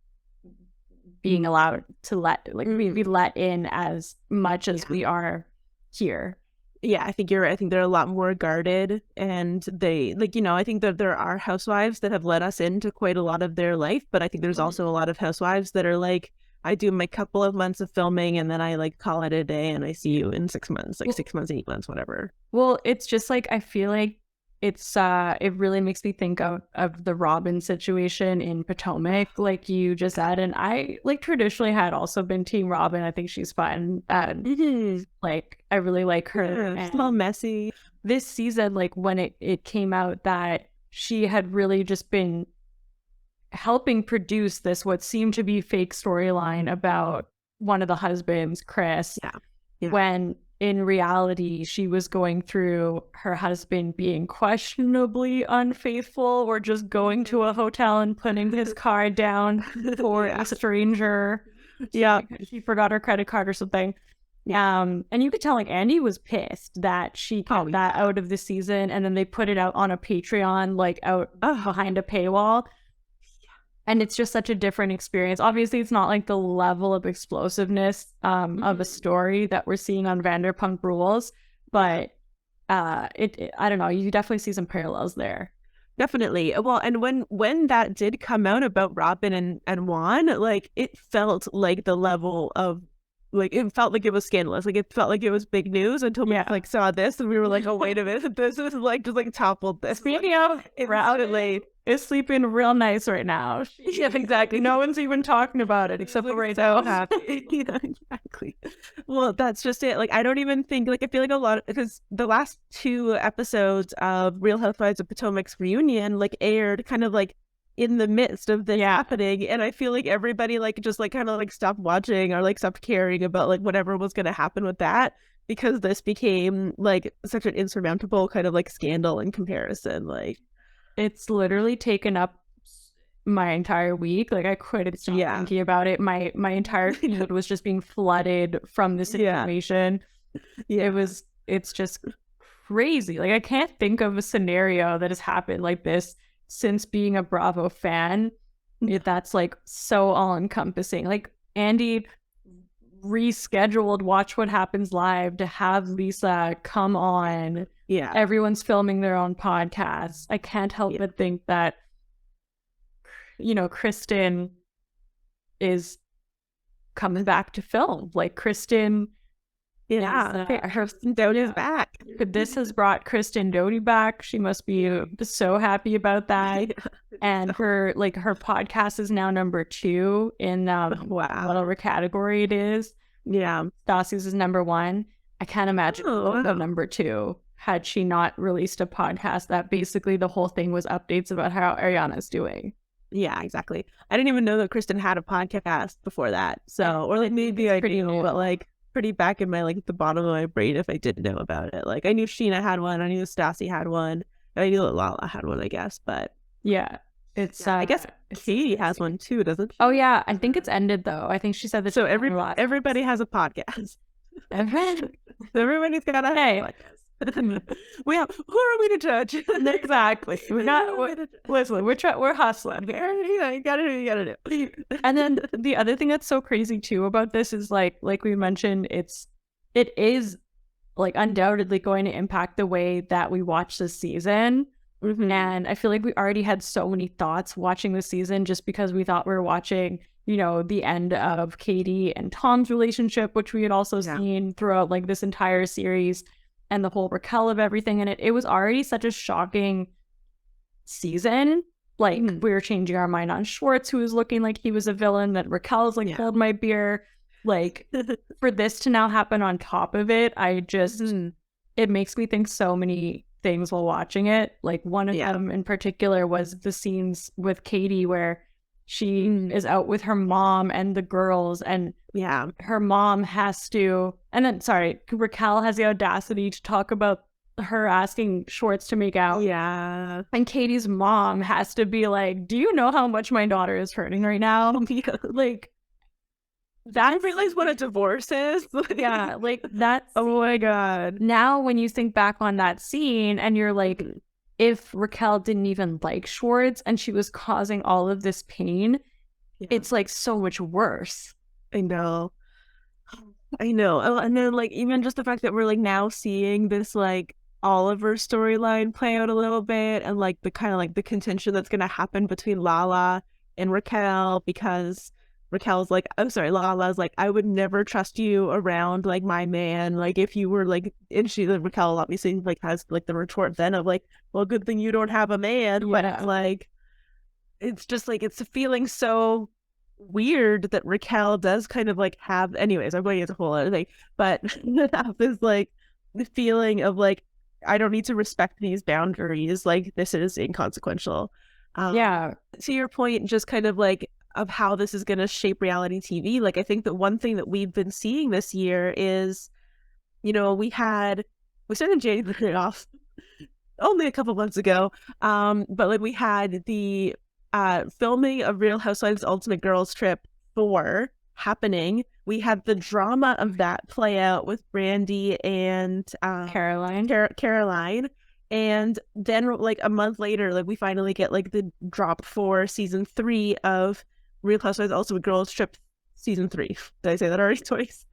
being allowed to we'd be let in as much as we are here. Yeah, I think you're right. I think they're a lot more guarded, and they I think that there are housewives that have let us into quite a lot of their life, but I think there's also a lot of housewives that are like, I do my couple of months of filming and then I like call it a day and I see you in 6 months, 6 months, 8 months, whatever. Well, it's just like, I feel like it really makes me think of the Robin situation in Potomac, like you just said. And I like traditionally had also been team Robin. I think she's fun. Like I really like her. Yeah, it's a little messy. This season, like when it came out that she had really just been helping produce this, what seemed to be fake storyline about one of the husbands, Chris, when in reality, she was going through her husband being questionably unfaithful, or just going to a hotel and putting his card down for a stranger. Yeah, she forgot her credit card or something. And you could tell like Andy was pissed that she kept that out of the season, and then they put it out on a Patreon, like out behind a paywall. And it's just such a different experience. Obviously, it's not like the level of explosiveness of a story that we're seeing on Vanderpump Rules, but I don't know. You definitely see some parallels there. Definitely. Well, and when that did come out about Robin and Juan, like it felt like the level of like, it felt like it was scandalous. Like it felt like it was big news until we like saw this and we were like, oh wait a minute, this is like just like toppled this. Speaking of, Robin is sleeping real nice right now. Yeah, exactly. No one's even talking about it except for right now. Happy. Yeah, exactly. Well, that's just it. Like I don't even think, like I feel like a lot, because the last 2 episodes of Real Housewives of Potomac's reunion like aired kind of like in the midst of this happening, and I feel like everybody like just like kind of like stopped watching or like stopped caring about like whatever was going to happen with that, because this became like such an insurmountable kind of like scandal in comparison. Like it's literally taken up my entire week. Like I couldn't stop thinking about it. My entire feed was just being flooded from this information. It's just crazy. Like I can't think of a scenario that has happened like this since being a Bravo fan. That's like so all encompassing. Like Andy rescheduled Watch What Happens Live to have Lisa come on. Yeah, everyone's filming their own podcasts. I can't help but think that Kristen is coming back to film. Like Kristen, Kristen Doty is back. This has brought Kristen Doty back. She must be so happy about that. And her podcast is now number 2 in whatever category it is. Yeah, Stassi's is number 1. I can't imagine number 2 had she not released a podcast that basically the whole thing was updates about how Ariana's doing. Yeah, exactly. I didn't even know that Kristen had a podcast before that. So, or like maybe I pretty knew, new. but like pretty back in my like the bottom of my brain if I didn't know about it. Like I knew Sheena had one, I knew Stassi had one, I knew that Lala had one, I guess. But Yeah, it's yeah, I guess Katie has crazy. one too, doesn't she? Oh yeah, I think it's ended though. I think she said that So lost everybody has a podcast. it. Everybody's got a Hey, podcast. We have, who are we to judge? exactly. We're not. Listen, we're hustling here. You gotta do. And then the other thing that's so crazy too about this is like we mentioned, it is like undoubtedly going to impact the way that we watch this season. And I feel like we already had so many thoughts watching the season just because we thought we were watching, you know, the end of Katie and Tom's relationship, which we had also seen throughout like this entire series, and the whole Raquel of everything in it. It was already such a shocking season. Like we were changing our mind on Schwartz, who was looking like he was a villain, that Raquel's like, hold my beer. Like for this to now happen on top of it, I just, it makes me think so many things while watching it. Like one of them in particular was the scenes with Katie where she is out with her mom and the girls, and her mom has to, and then Raquel has the audacity to talk about her asking Schwartz to make out. Yeah. And Katie's mom has to be like, do you know how much my daughter is hurting right now? Like, that, I realize what a divorce is. Yeah, like that's, oh my God. Now when you think back on that scene and you're like, if Raquel didn't even like Schwartz and she was causing all of this pain, it's like so much worse. I know. And then like even just the fact that we're like now seeing this like Oliver storyline play out a little bit, and like the kind of like the contention that's gonna happen between Lala and Raquel, because Raquel's like, I'm sorry, Lala's like, I would never trust you around like my man, like if you were like, and she, like, Raquel obviously like has like the retort then of like, well, good thing you don't have a man. But like it's just like, it's feeling so weird that Raquel does kind of like have, anyways, I'm going into a whole other thing, but have this like the feeling of like, I don't need to respect these boundaries, like this is inconsequential. To your point, just kind of like of how this is going to shape reality TV, like I think that one thing that we've been seeing this year is, you know, we started January off only a couple months ago, but like we had the filming of Real Housewives Ultimate Girls Trip 4 happening. We had the drama of that play out with Brandy and Caroline. And then like a month later, like we finally get like the drop for season 3 of Real Housewives Ultimate Girls Trip season 3. Did I say that already twice?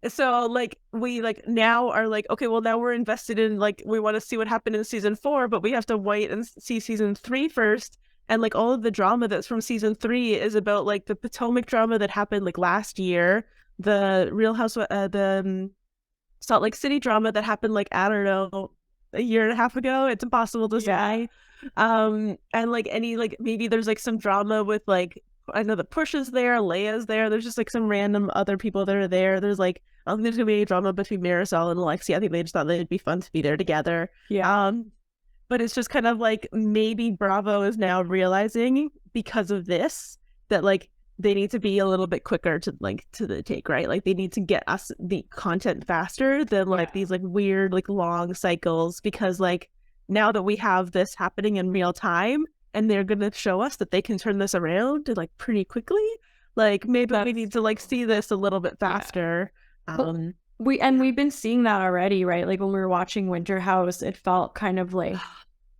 So like we like now are like, okay, well now we're invested in, like, we want to see what happened in season 4, but we have to wait and see season 3 first. And like all of the drama that's from season 3 is about like the Potomac drama that happened like last year, the Real House, the Salt Lake City drama that happened like, I don't know, a year and a half ago. It's impossible to say. And like any, like maybe there's like some drama with like, I know the Push is there, Leia's there. There's just like some random other people that are there. There's like, I don't think there's gonna be a drama between Marisol and Alexia. I think they just thought that it'd be fun to be there together. But it's just kind of like maybe Bravo is now realizing because of this that like they need to be a little bit quicker to like to the take, right? Like they need to get us the content faster than like these like weird like long cycles, because like now that we have this happening in real time and they're gonna show us that they can turn this around like pretty quickly, like maybe we need to like see this a little bit faster. We've been seeing that already, right? Like when we were watching Winter House, it felt kind of like,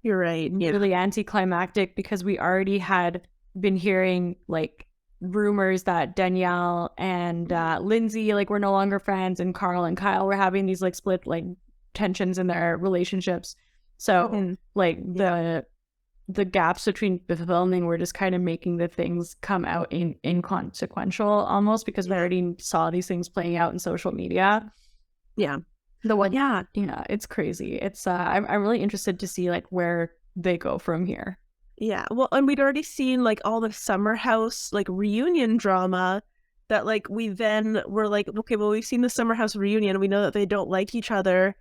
you're right, really anticlimactic, because we already had been hearing like rumors that Danielle and Lindsay like were no longer friends, and Carl and Kyle were having these like split like tensions in their relationships. So like the gaps between the filming were just kind of making the things come out inconsequential almost, because we already saw these things playing out in social media. It's crazy. It's I'm really interested to see like where they go from here. Well, and we'd already seen like all the Summerhouse like reunion drama that like we then were like, okay, well, we've seen the Summerhouse reunion, we know that they don't like each other,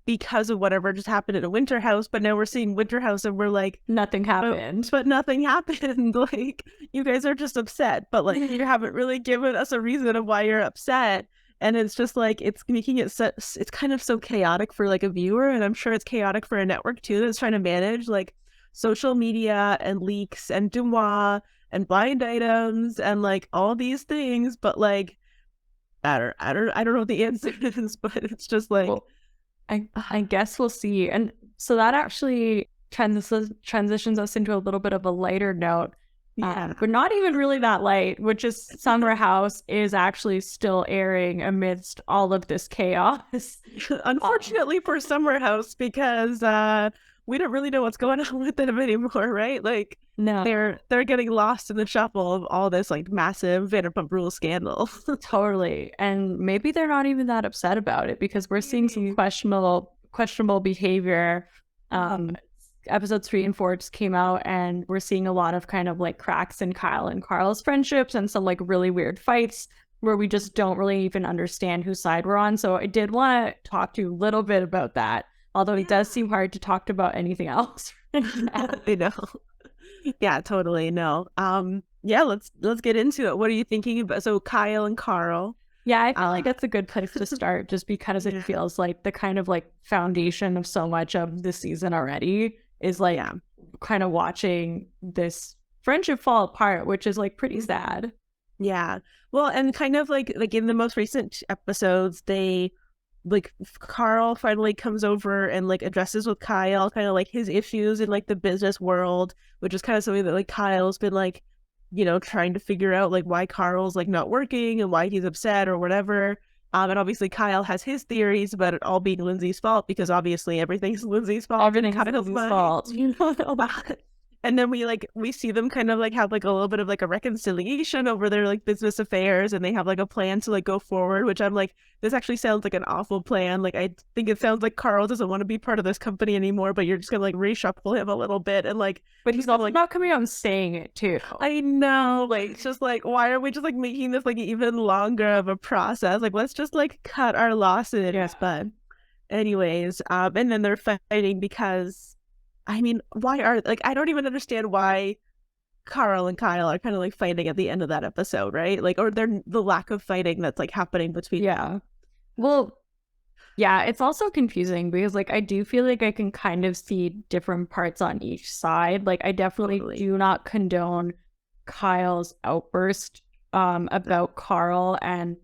because of whatever just happened in a winter house, but now we're seeing winter house and we're like, nothing happened. But nothing happened. Like, you guys are just upset, but like you haven't really given us a reason of why you're upset. And it's just like, it's making it it's kind of so chaotic for like a viewer, and I'm sure it's chaotic for a network too that's trying to manage like social media and leaks and Dumois and blind items and like all these things. But like, I don't know what the answer is, but it's just like, well, I guess we'll see. And so that actually transitions us into a little bit of a lighter note. yeah, but not even really that light, which is Summerhouse is actually still airing amidst all of this chaos. Unfortunately for Summerhouse, because we don't really know what's going on with them anymore, right? Like, no, they're getting lost in the shuffle of all this like massive Vanderpump Rules scandal. totally. And maybe they're not even that upset about it, because we're seeing some questionable behavior. Episodes 3 and 4 just came out, and we're seeing a lot of kind of like cracks in Kyle and Carl's friendships, and some like really weird fights where we just don't really even understand whose side we're on. So I did want to talk to you a little bit about that, although it does seem hard to talk about anything else. I know. Yeah, totally. No. Yeah, let's get into it. What are you thinking about? So Kyle and Carl. Yeah, I feel like that's a good place to start, just because it feels like the kind of like foundation of so much of this season already is like kind of watching this friendship fall apart, which is like pretty sad. Yeah. Well, and kind of like in the most recent episodes, they like Carl finally comes over and like addresses with Kyle kind of like his issues in like the business world, which is kind of something that like Kyle's been like, you know, trying to figure out like why Carl's like not working and why he's upset or whatever. And obviously Kyle has his theories about it all being Lindsay's fault, because obviously everything's Lindsay's fault. Everything's Lindsay's fault. You know? And then we see them kind of like have like a little bit of like a reconciliation over their like business affairs, and they have like a plan to like go forward, which I'm like, this actually sounds like an awful plan. Like, I think it sounds like Carl doesn't want to be part of this company anymore, but you're just gonna like reshuffle him a little bit, and like, but he's also like not coming out and saying it too. I know, like, it's just like, why are we just like making this like even longer of a process? Like, let's just like cut our losses. Yeah. But anyways, and then they're fighting because, I mean, why are, like, I don't even understand why Carl and Kyle are kind of like fighting at the end of that episode, right? Like, or they're the lack of fighting that's like happening between them. Well, yeah, it's also confusing because like I do feel like I can kind of see different parts on each side. Like, I definitely do not condone Kyle's outburst about Carl, and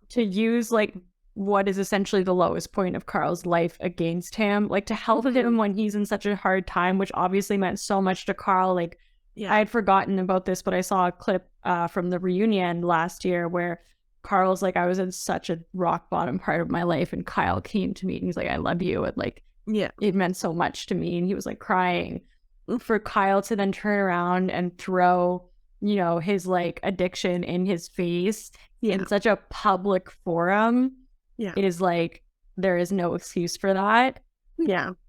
to use like what is essentially the lowest point of Carl's life against him, like to help him when he's in such a hard time, which obviously meant so much to Carl. Like, I had forgotten about this, but I saw a clip from the reunion last year where Carl's like, I was in such a rock bottom part of my life, and Kyle came to me and he's like, I love you, and like, it meant so much to me, and he was like crying. For Kyle to then turn around and throw, you know, his like addiction in his face in such a public forum, is like, there is no excuse for that.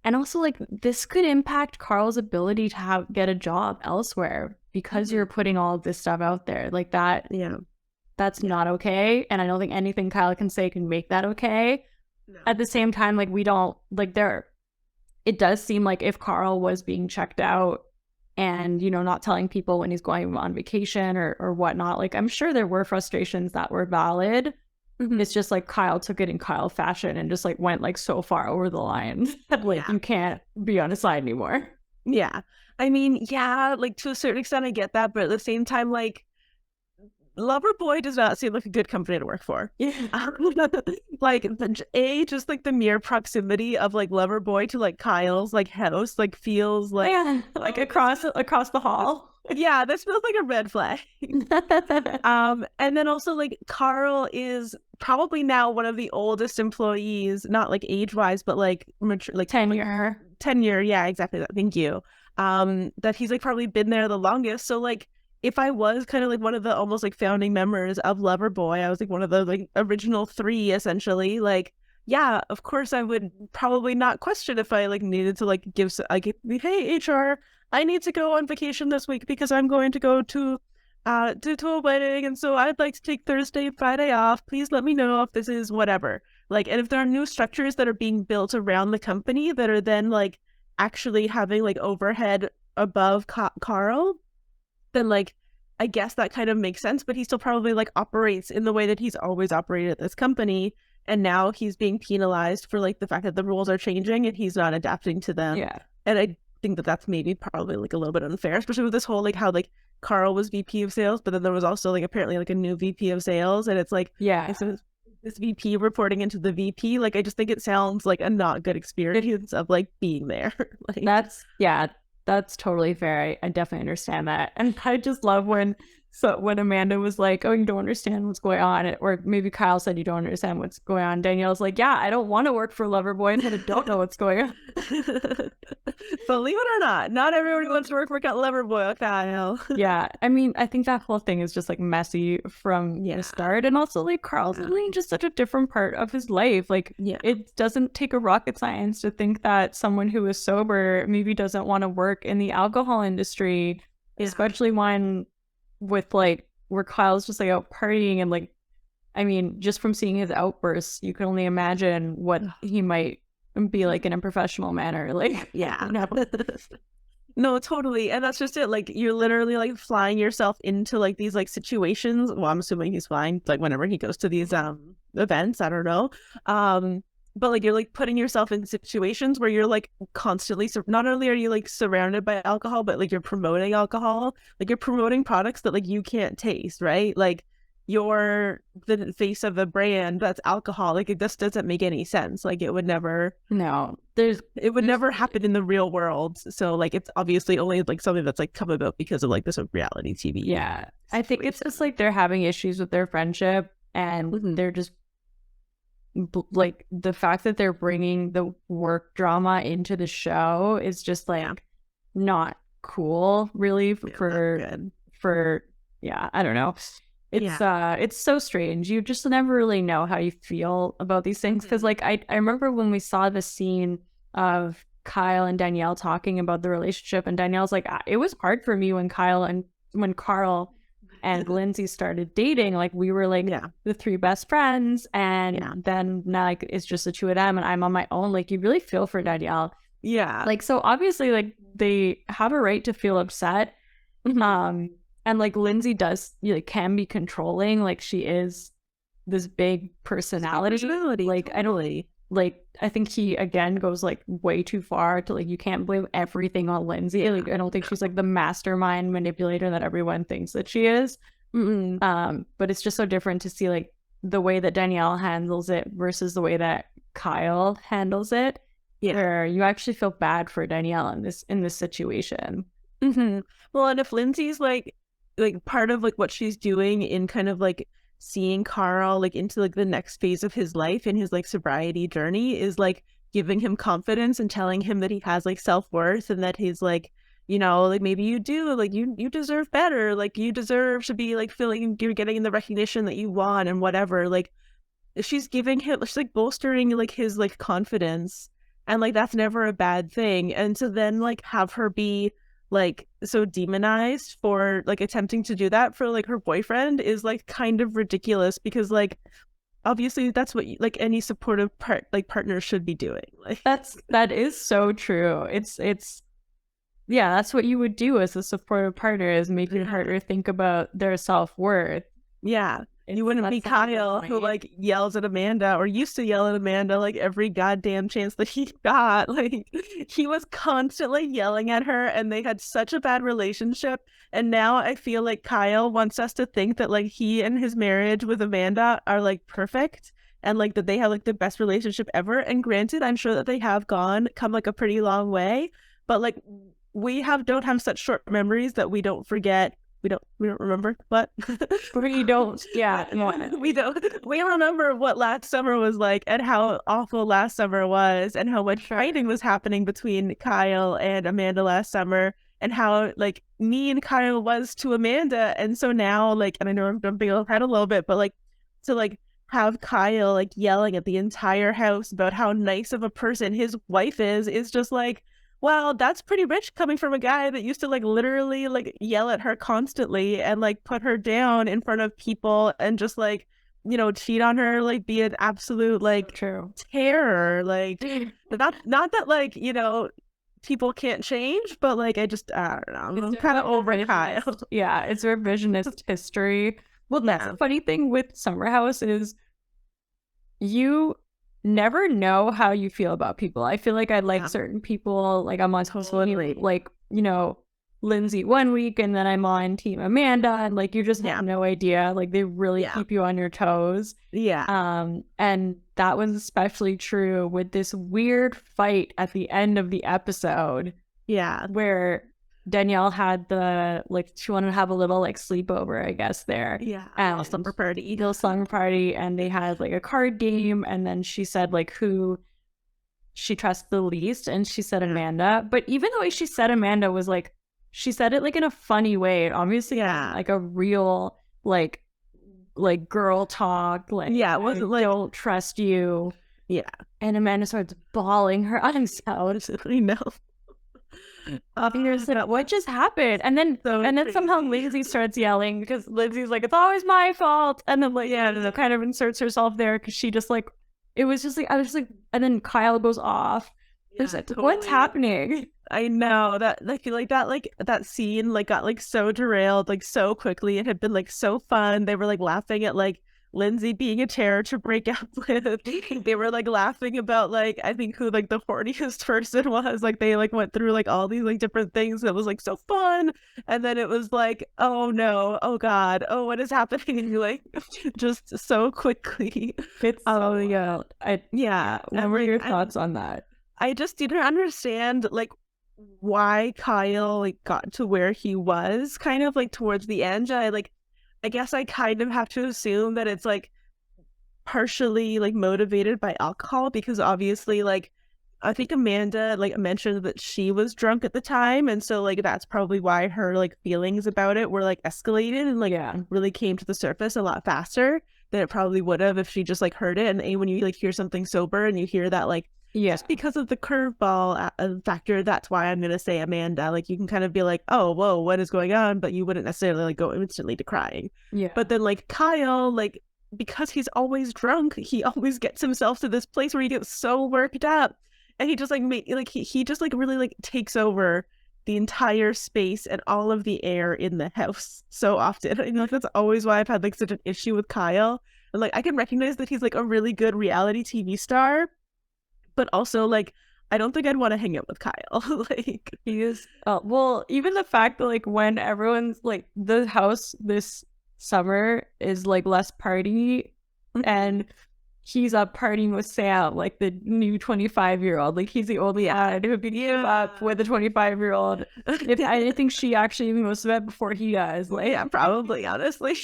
And also like, this could impact Carl's ability to get a job elsewhere because you're putting all of this stuff out there like that. That's not okay, and I don't think anything Kyle can say can make that okay. At the same time, like, we don't like, it does seem like if Carl was being checked out and, you know, not telling people when he's going on vacation or whatnot, like, I'm sure there were frustrations that were valid. It's just like Kyle took it in Kyle fashion and just like went like so far over the line that like you can't be on his side anymore. I mean, like, to a certain extent I get that, but at the same time, like, Loverboy does not seem like a good company to work for. Like, just like the mere proximity of like Loverboy to like Kyle's like house like feels like like across the hall. This feels like a red flag. And then also like Carl is probably now one of the oldest employees, not like age wise, but like mature, like tenure. Yeah, exactly that. Thank you. That he's like probably been there the longest. So like, if I was kind of like one of the almost like founding members of Loverboy, I was like one of the like original 3 essentially, like, of course I would probably not question if I like needed to like give like, hey HR, I need to go on vacation this week because I'm going to go to a wedding, and so I'd like to take Thursday, Friday off. Please let me know if this is whatever. Like, and if there are new structures that are being built around the company that are then like actually having like overhead above Carl, then like I guess that kind of makes sense. But he still probably like operates in the way that he's always operated at this company, and now he's being penalized for like the fact that the rules are changing and he's not adapting to them. Yeah. And I think that that's maybe probably like a little bit unfair, especially with this whole like how like Carl was VP of sales, but then there was also like apparently like a new VP of sales, and it's like, Yeah. if so this VP reporting into the VP, like I just think it sounds like a not good experience of like being there. Like, That's totally fair. I definitely understand that. And I just love when Amanda was like, "Oh, you don't understand what's going on," or maybe Kyle said you don't understand what's going on. Danielle's like, "Yeah, I don't want to work for Loverboy, and I don't know what's going on." believe it or not everyone wants to work for Loverboy. Kyle. Yeah, I mean, I think that whole thing is just like messy from the start, and also like Carl's really just such a different part of his life. Like, it doesn't take a rocket science to think that someone who is sober maybe doesn't want to work in the alcohol industry, especially one with like where Kyle's just like out partying, and like, I mean, just from seeing his outbursts, you can only imagine what he might be like in a professional manner. Like, No, totally. And that's just it. Like, you're literally like flying yourself into like these like situations. Well, I'm assuming he's flying like whenever he goes to these events. I don't know. But like you're like putting yourself in situations where you're like constantly not only are you like surrounded by alcohol, but like you're promoting alcohol. Like, you're promoting products that like you can't taste, right? Like, you're the face of a brand that's alcohol. Like, it just doesn't make any sense. Like, it would never never happen in the real world. So like, it's obviously only like something that's like come about because of like this reality TV. Yeah, I think it's just like they're having issues with their friendship, and they're just like, the fact that they're bringing the work drama into the show is just like not cool, really. For I don't know. It's so strange. You just never really know how you feel about these things, because like I remember when we saw the scene of Kyle and Danielle talking about the relationship, and Danielle's like, it was hard for me when Carl and Lindsay started dating. Like, we were like the three best friends, and then now like it's just the two of them, and I'm on my own. Like, you really feel for Danielle. Like, so obviously like they have a right to feel upset. And like Lindsay can be controlling. Like, she is this big personality. Like, I think he again goes like way too far to like, you can't blame everything on Lindsay. Like, I don't think she's like the mastermind manipulator that everyone thinks that she is. But it's just so different to see like the way that Danielle handles it versus the way that Kyle handles it. Where you actually feel bad for Danielle in this situation. Well, and if Lindsay's like part of like what she's doing in kind of like seeing Carl like into like the next phase of his life in his like sobriety journey is like giving him confidence and telling him that he has like self-worth, and that he's like, you know, like, maybe you do, like, you deserve better, like, you deserve to be like feeling you're getting the recognition that you want and whatever. Like, she's like bolstering like his like confidence, and like that's never a bad thing. And to then like have her be like so demonized for like attempting to do that for like her boyfriend is like kind of ridiculous, because like obviously that's what like any supportive partner should be doing. Like, that is so true. It's that's what you would do as a supportive partner, is make your partner think about their self-worth. You wouldn't be Kyle, who like yells at Amanda, or used to yell at Amanda like every goddamn chance that he got. Like, he was constantly yelling at her, and they had such a bad relationship. And now I feel like Kyle wants us to think that like he and his marriage with Amanda are like perfect, and like that they have like the best relationship ever. And granted, I'm sure that they have come like a pretty long way, but like we don't have such short memories that we don't forget. We don't remember what we don't. We remember what last summer was like, and how awful last summer was, and how much fighting was happening between Kyle and Amanda last summer, and how like mean Kyle was to Amanda. And so now, like, and I know I'm jumping ahead a little bit, but like to like have Kyle like yelling at the entire house about how nice of a person his wife is just like, wow, that's pretty rich coming from a guy that used to like literally like yell at her constantly and like put her down in front of people and just like cheat on her, like be an absolute like True. terror. Like not that like, people can't change, but like I don't know. I'm kind of over Kyle. Yeah, it's revisionist history. Well, that's Yeah. the funny thing with Summerhouse is you never know how you feel about people. I feel like I like certain people, like I'm on Totally. like, Lindsay one week and then I'm on Team Amanda, and like you just have no idea. Like they really keep you on your toes. Yeah. And that was especially true with this weird fight at the end of the episode. Yeah. Where Danielle had she wanted to have a little like sleepover, I guess, there. Yeah. And Slumber party. little slumber party, and they had like a card game, and then she said like who she trusts the least, and she said Amanda. But even the way she said Amanda was like, she said it like in a funny way. Obviously, like a real like girl talk. Like, it wasn't like, don't trust you. Yeah. And Amanda starts bawling her eyes out. I know. Here's what just happened, and then somehow Lindsay starts yelling because Lindsay's like, it's always my fault, and then like kind of inserts herself there because she just like, it was just like, I was just like, and then Kyle goes off. There's like, totally. What's happening? I know that I feel like that scene like got like so derailed like so quickly. It had been like so fun. They were like laughing at like Lindsay being a terror to break up with. They were like laughing about like I think who like the horniest person was. Like they like went through like all these like different things that was like so fun. And then it was like, oh no, oh god, oh what is happening? Like just so quickly. It's yeah. What were your thoughts on that? I just didn't understand like why Kyle like got to where he was kind of like towards the end. I guess I kind of have to assume that it's like partially like motivated by alcohol because obviously like I think Amanda like mentioned that she was drunk at the time, and so like that's probably why her like feelings about it were like escalated and like really came to the surface a lot faster than it probably would have if she just like heard it. And when you like hear something sober and you hear that like just because of the curveball factor, that's why I'm gonna say Amanda. Like you can kind of be like, oh whoa, what is going on, but you wouldn't necessarily like go instantly to crying. But then like Kyle, like because he's always drunk, he always gets himself to this place where he gets so worked up, and he just like he just like really like takes over the entire space and all of the air in the house so often. I know that's always why I've had like such an issue with Kyle. And like I can recognize that he's like a really good reality TV star, but also like I don't think I'd want to hang out with Kyle. Like he is well, even the fact that like when everyone's like the house this summer is like less party and he's up partying with Sam, like the new 25-year-old. Like he's the only ad who can keep up with the 25-year-old. I think she actually even goes to bed before he does. Like yeah, probably, honestly.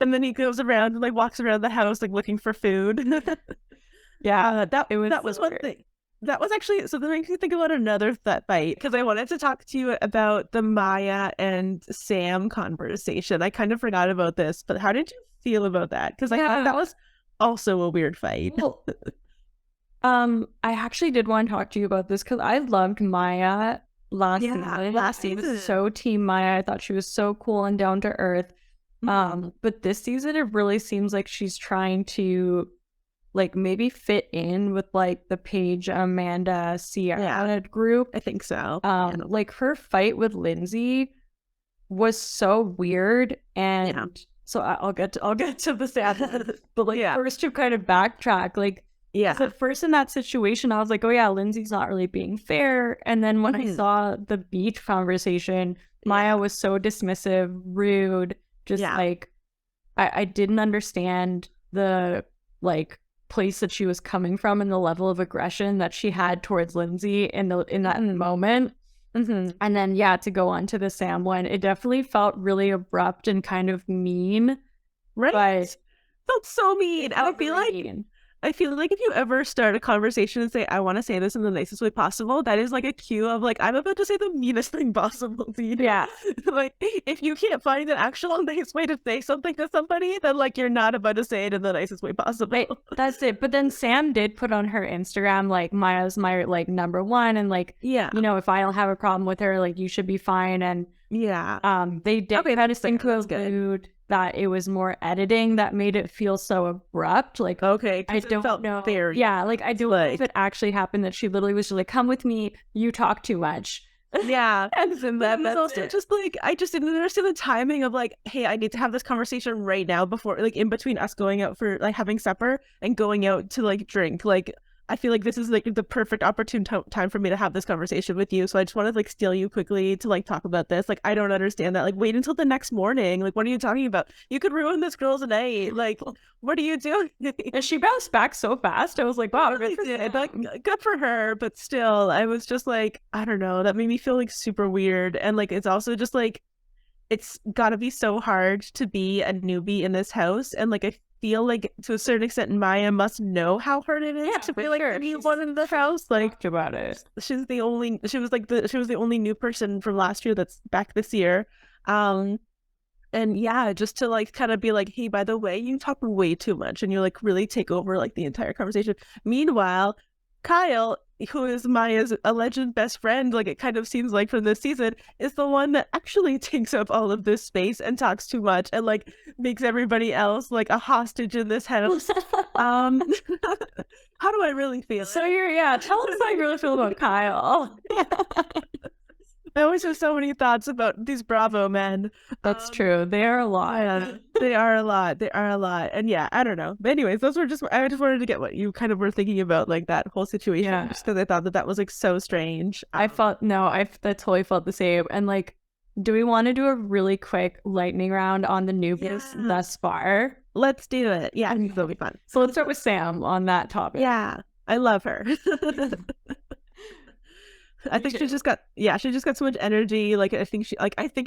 And then he goes around and like walks around the house like looking for food. That was one thing. That was actually, so that makes me think about another fight because I wanted to talk to you about the Maya and Sam conversation. I kind of forgot about this, but how did you feel about that? Because I thought that was also a weird fight. Well, I actually did want to talk to you about this because I loved Maya last season. Last season was so team Maya. I thought she was so cool and down to earth. But this season it really seems like she's trying to like maybe fit in with like the Paige, Amanda, Sierra group. I think so. Like her fight with Lindsay was so weird, and so I'll get to the sad. But like first to kind of backtrack, like at first in that situation, I was like, oh yeah, Lindsay's not really being fair. And then when I saw the beach conversation, Maya was so dismissive, rude, just like I didn't understand the like place that she was coming from and the level of aggression that she had towards Lindsay in that moment. And then to go on to the Sam one, it definitely felt really abrupt and kind of mean. Right. But felt so mean. I feel like if you ever start a conversation and say, I want to say this in the nicest way possible, that is like a cue of like, I'm about to say the meanest thing possible to you. Yeah. Like, if you can't find an actual nice way to say something to somebody, then like, you're not about to say it in the nicest way possible. Right. That's it. But then Sam did put on her Instagram, like, Maya's my like number one. And like, if I don't have a problem with her, like, you should be fine. And Yeah. They did Okay, kind of fair, seem to that's good. allude that it was more editing that made it feel so abrupt. Like, Okay, I 'cause it don't felt know. very Yeah, like I don't know if like it actually happened that she literally was just like, "Come with me, you talk too much." yeah. And then But it was that's also it. just like I just didn't understand the timing of like, hey, I need to have this conversation right now before like in between us going out for like having supper and going out to like drink. Like I feel like this is like the perfect opportune time for me to have this conversation with you. So I just want to like steal you quickly to like talk about this. Like I don't understand that. Like wait until the next morning. Like what are you talking about? You could ruin this girl's night. Like what are you doing? And she bounced back so fast. I was like, wow, Really good for did. Sam. Like, good for her, but still, I was just like, I don't know. That made me feel like super weird. And like, it's also just like, it's gotta be so hard to be a newbie in this house. And like, I feel like to a certain extent, Maya must know how hard it is Yeah, to be for like sure. the new She's one in the house. Like, talked about it. she was the only new person from last year that's back this year. Um, and yeah, just to like kind of be like, hey, by the way, you talk way too much and you like really take over like the entire conversation. Meanwhile, Kyle, who is Maya's alleged best friend, like it kind of seems like from this season, is the one that actually takes up all of this space and talks too much and like makes everybody else like a hostage in this house. Um, how do I really feel? So tell us how you really feel about Kyle. I always have so many thoughts about these Bravo men. That's true. They are a lot. Yeah, they are a lot. They are a lot. And yeah, I don't know. But anyways, those were just, I just wanted to get what you kind of were thinking about, like that whole situation, Yeah. just because I thought that that was like so strange. I totally felt the same. And like, do we want to do a really quick lightning round on the newbies thus far? Let's do it. Yeah, I think that'll be fun. So let's start with Sam on that topic. Yeah, I love her. I think she just got so much energy. Like I think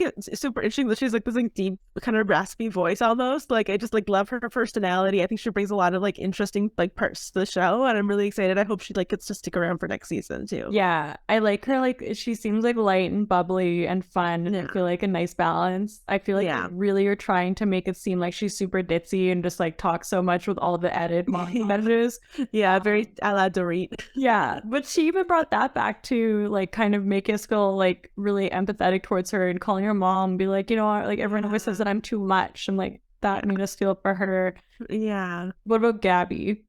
it's super interesting that she's like this like deep kind of raspy voice almost. Like I just like love her personality. I think she brings a lot of like interesting like parts to the show, and I'm really excited. I hope she like gets to stick around for next season too. Yeah, I like her. Like she seems like light and bubbly and fun, and I feel like a nice balance. I feel like they really are trying to make it seem like she's super ditzy and just like talks so much with all the edit messages. Yeah, very a la Dorit. Yeah, but she even brought that back to like kind of make us feel like really empathetic towards her and calling her mom, be like, you know, like everyone always says that I'm too much, and like that made us feel for her. Yeah. What about Gabby?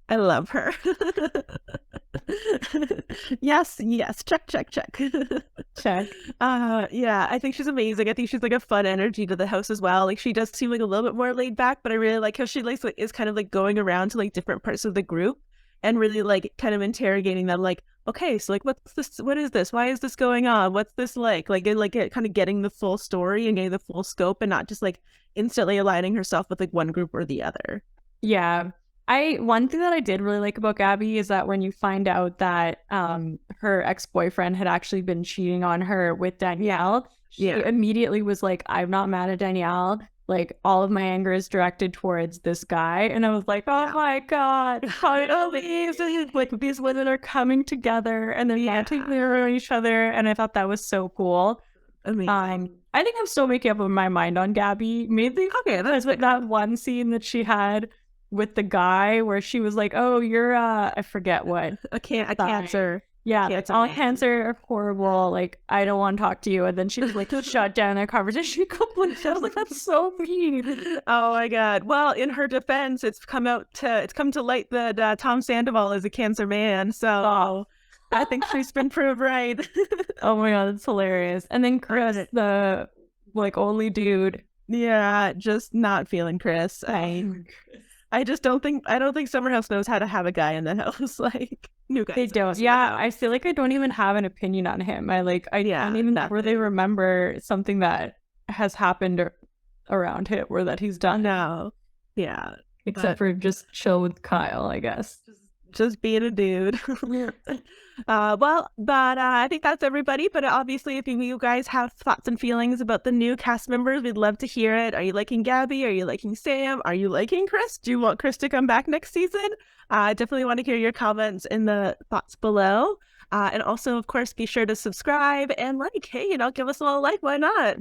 I love her. Yes, check. Check. Yeah, I think she's amazing. I think she's like a fun energy to the house as well. Like she does seem like a little bit more laid back, but I really like how she like is kind of like going around to like different parts of the group and really like kind of interrogating them like, okay, so like what's this, what is this, why is this going on, what's this like kind of getting the full story and getting the full scope and not just like instantly aligning herself with like one group or the other. Yeah. One thing that I did really like about Gabby is that when you find out that her ex-boyfriend had actually been cheating on her with Danielle, she immediately was like, I'm not mad at Danielle. Like all of my anger is directed towards this guy. And I was like, oh my God, finally, like these women are coming together and they're dancing around each other. And I thought that was so cool. I think I'm still making up my mind on Gabby. Maybe that's like that one scene that she had with the guy where she was like, oh, you're I forget what. A cancer. Yeah, it's all cancer, horrible. Like, I don't want to talk to you. And then she was like, shut down their conversation completely. I was like, that's so mean. Oh my God. Well, in her defense, it's come to light that Tom Sandoval is a cancer man. So I think she's been proved right. Oh my God, that's hilarious. And then Chris, the like only dude. Yeah, just not feeling Chris. I don't think Summerhouse knows how to have a guy in the house. Like new guys. They don't. Yeah, I feel like I don't even have an opinion on him. I don't even really remember something that has happened around him or that he's done. No. Yeah. Except for just chill with Kyle, I guess. Just being a dude. I think that's everybody. But obviously, if you guys have thoughts and feelings about the new cast members, we'd love to hear it. Are you liking Gabby? Are you liking Sam? Are you liking Chris? Do you want Chris to come back next season? I definitely want to hear your comments in the thoughts below. And also, of course, be sure to subscribe and like, hey, give us a little like. Why not?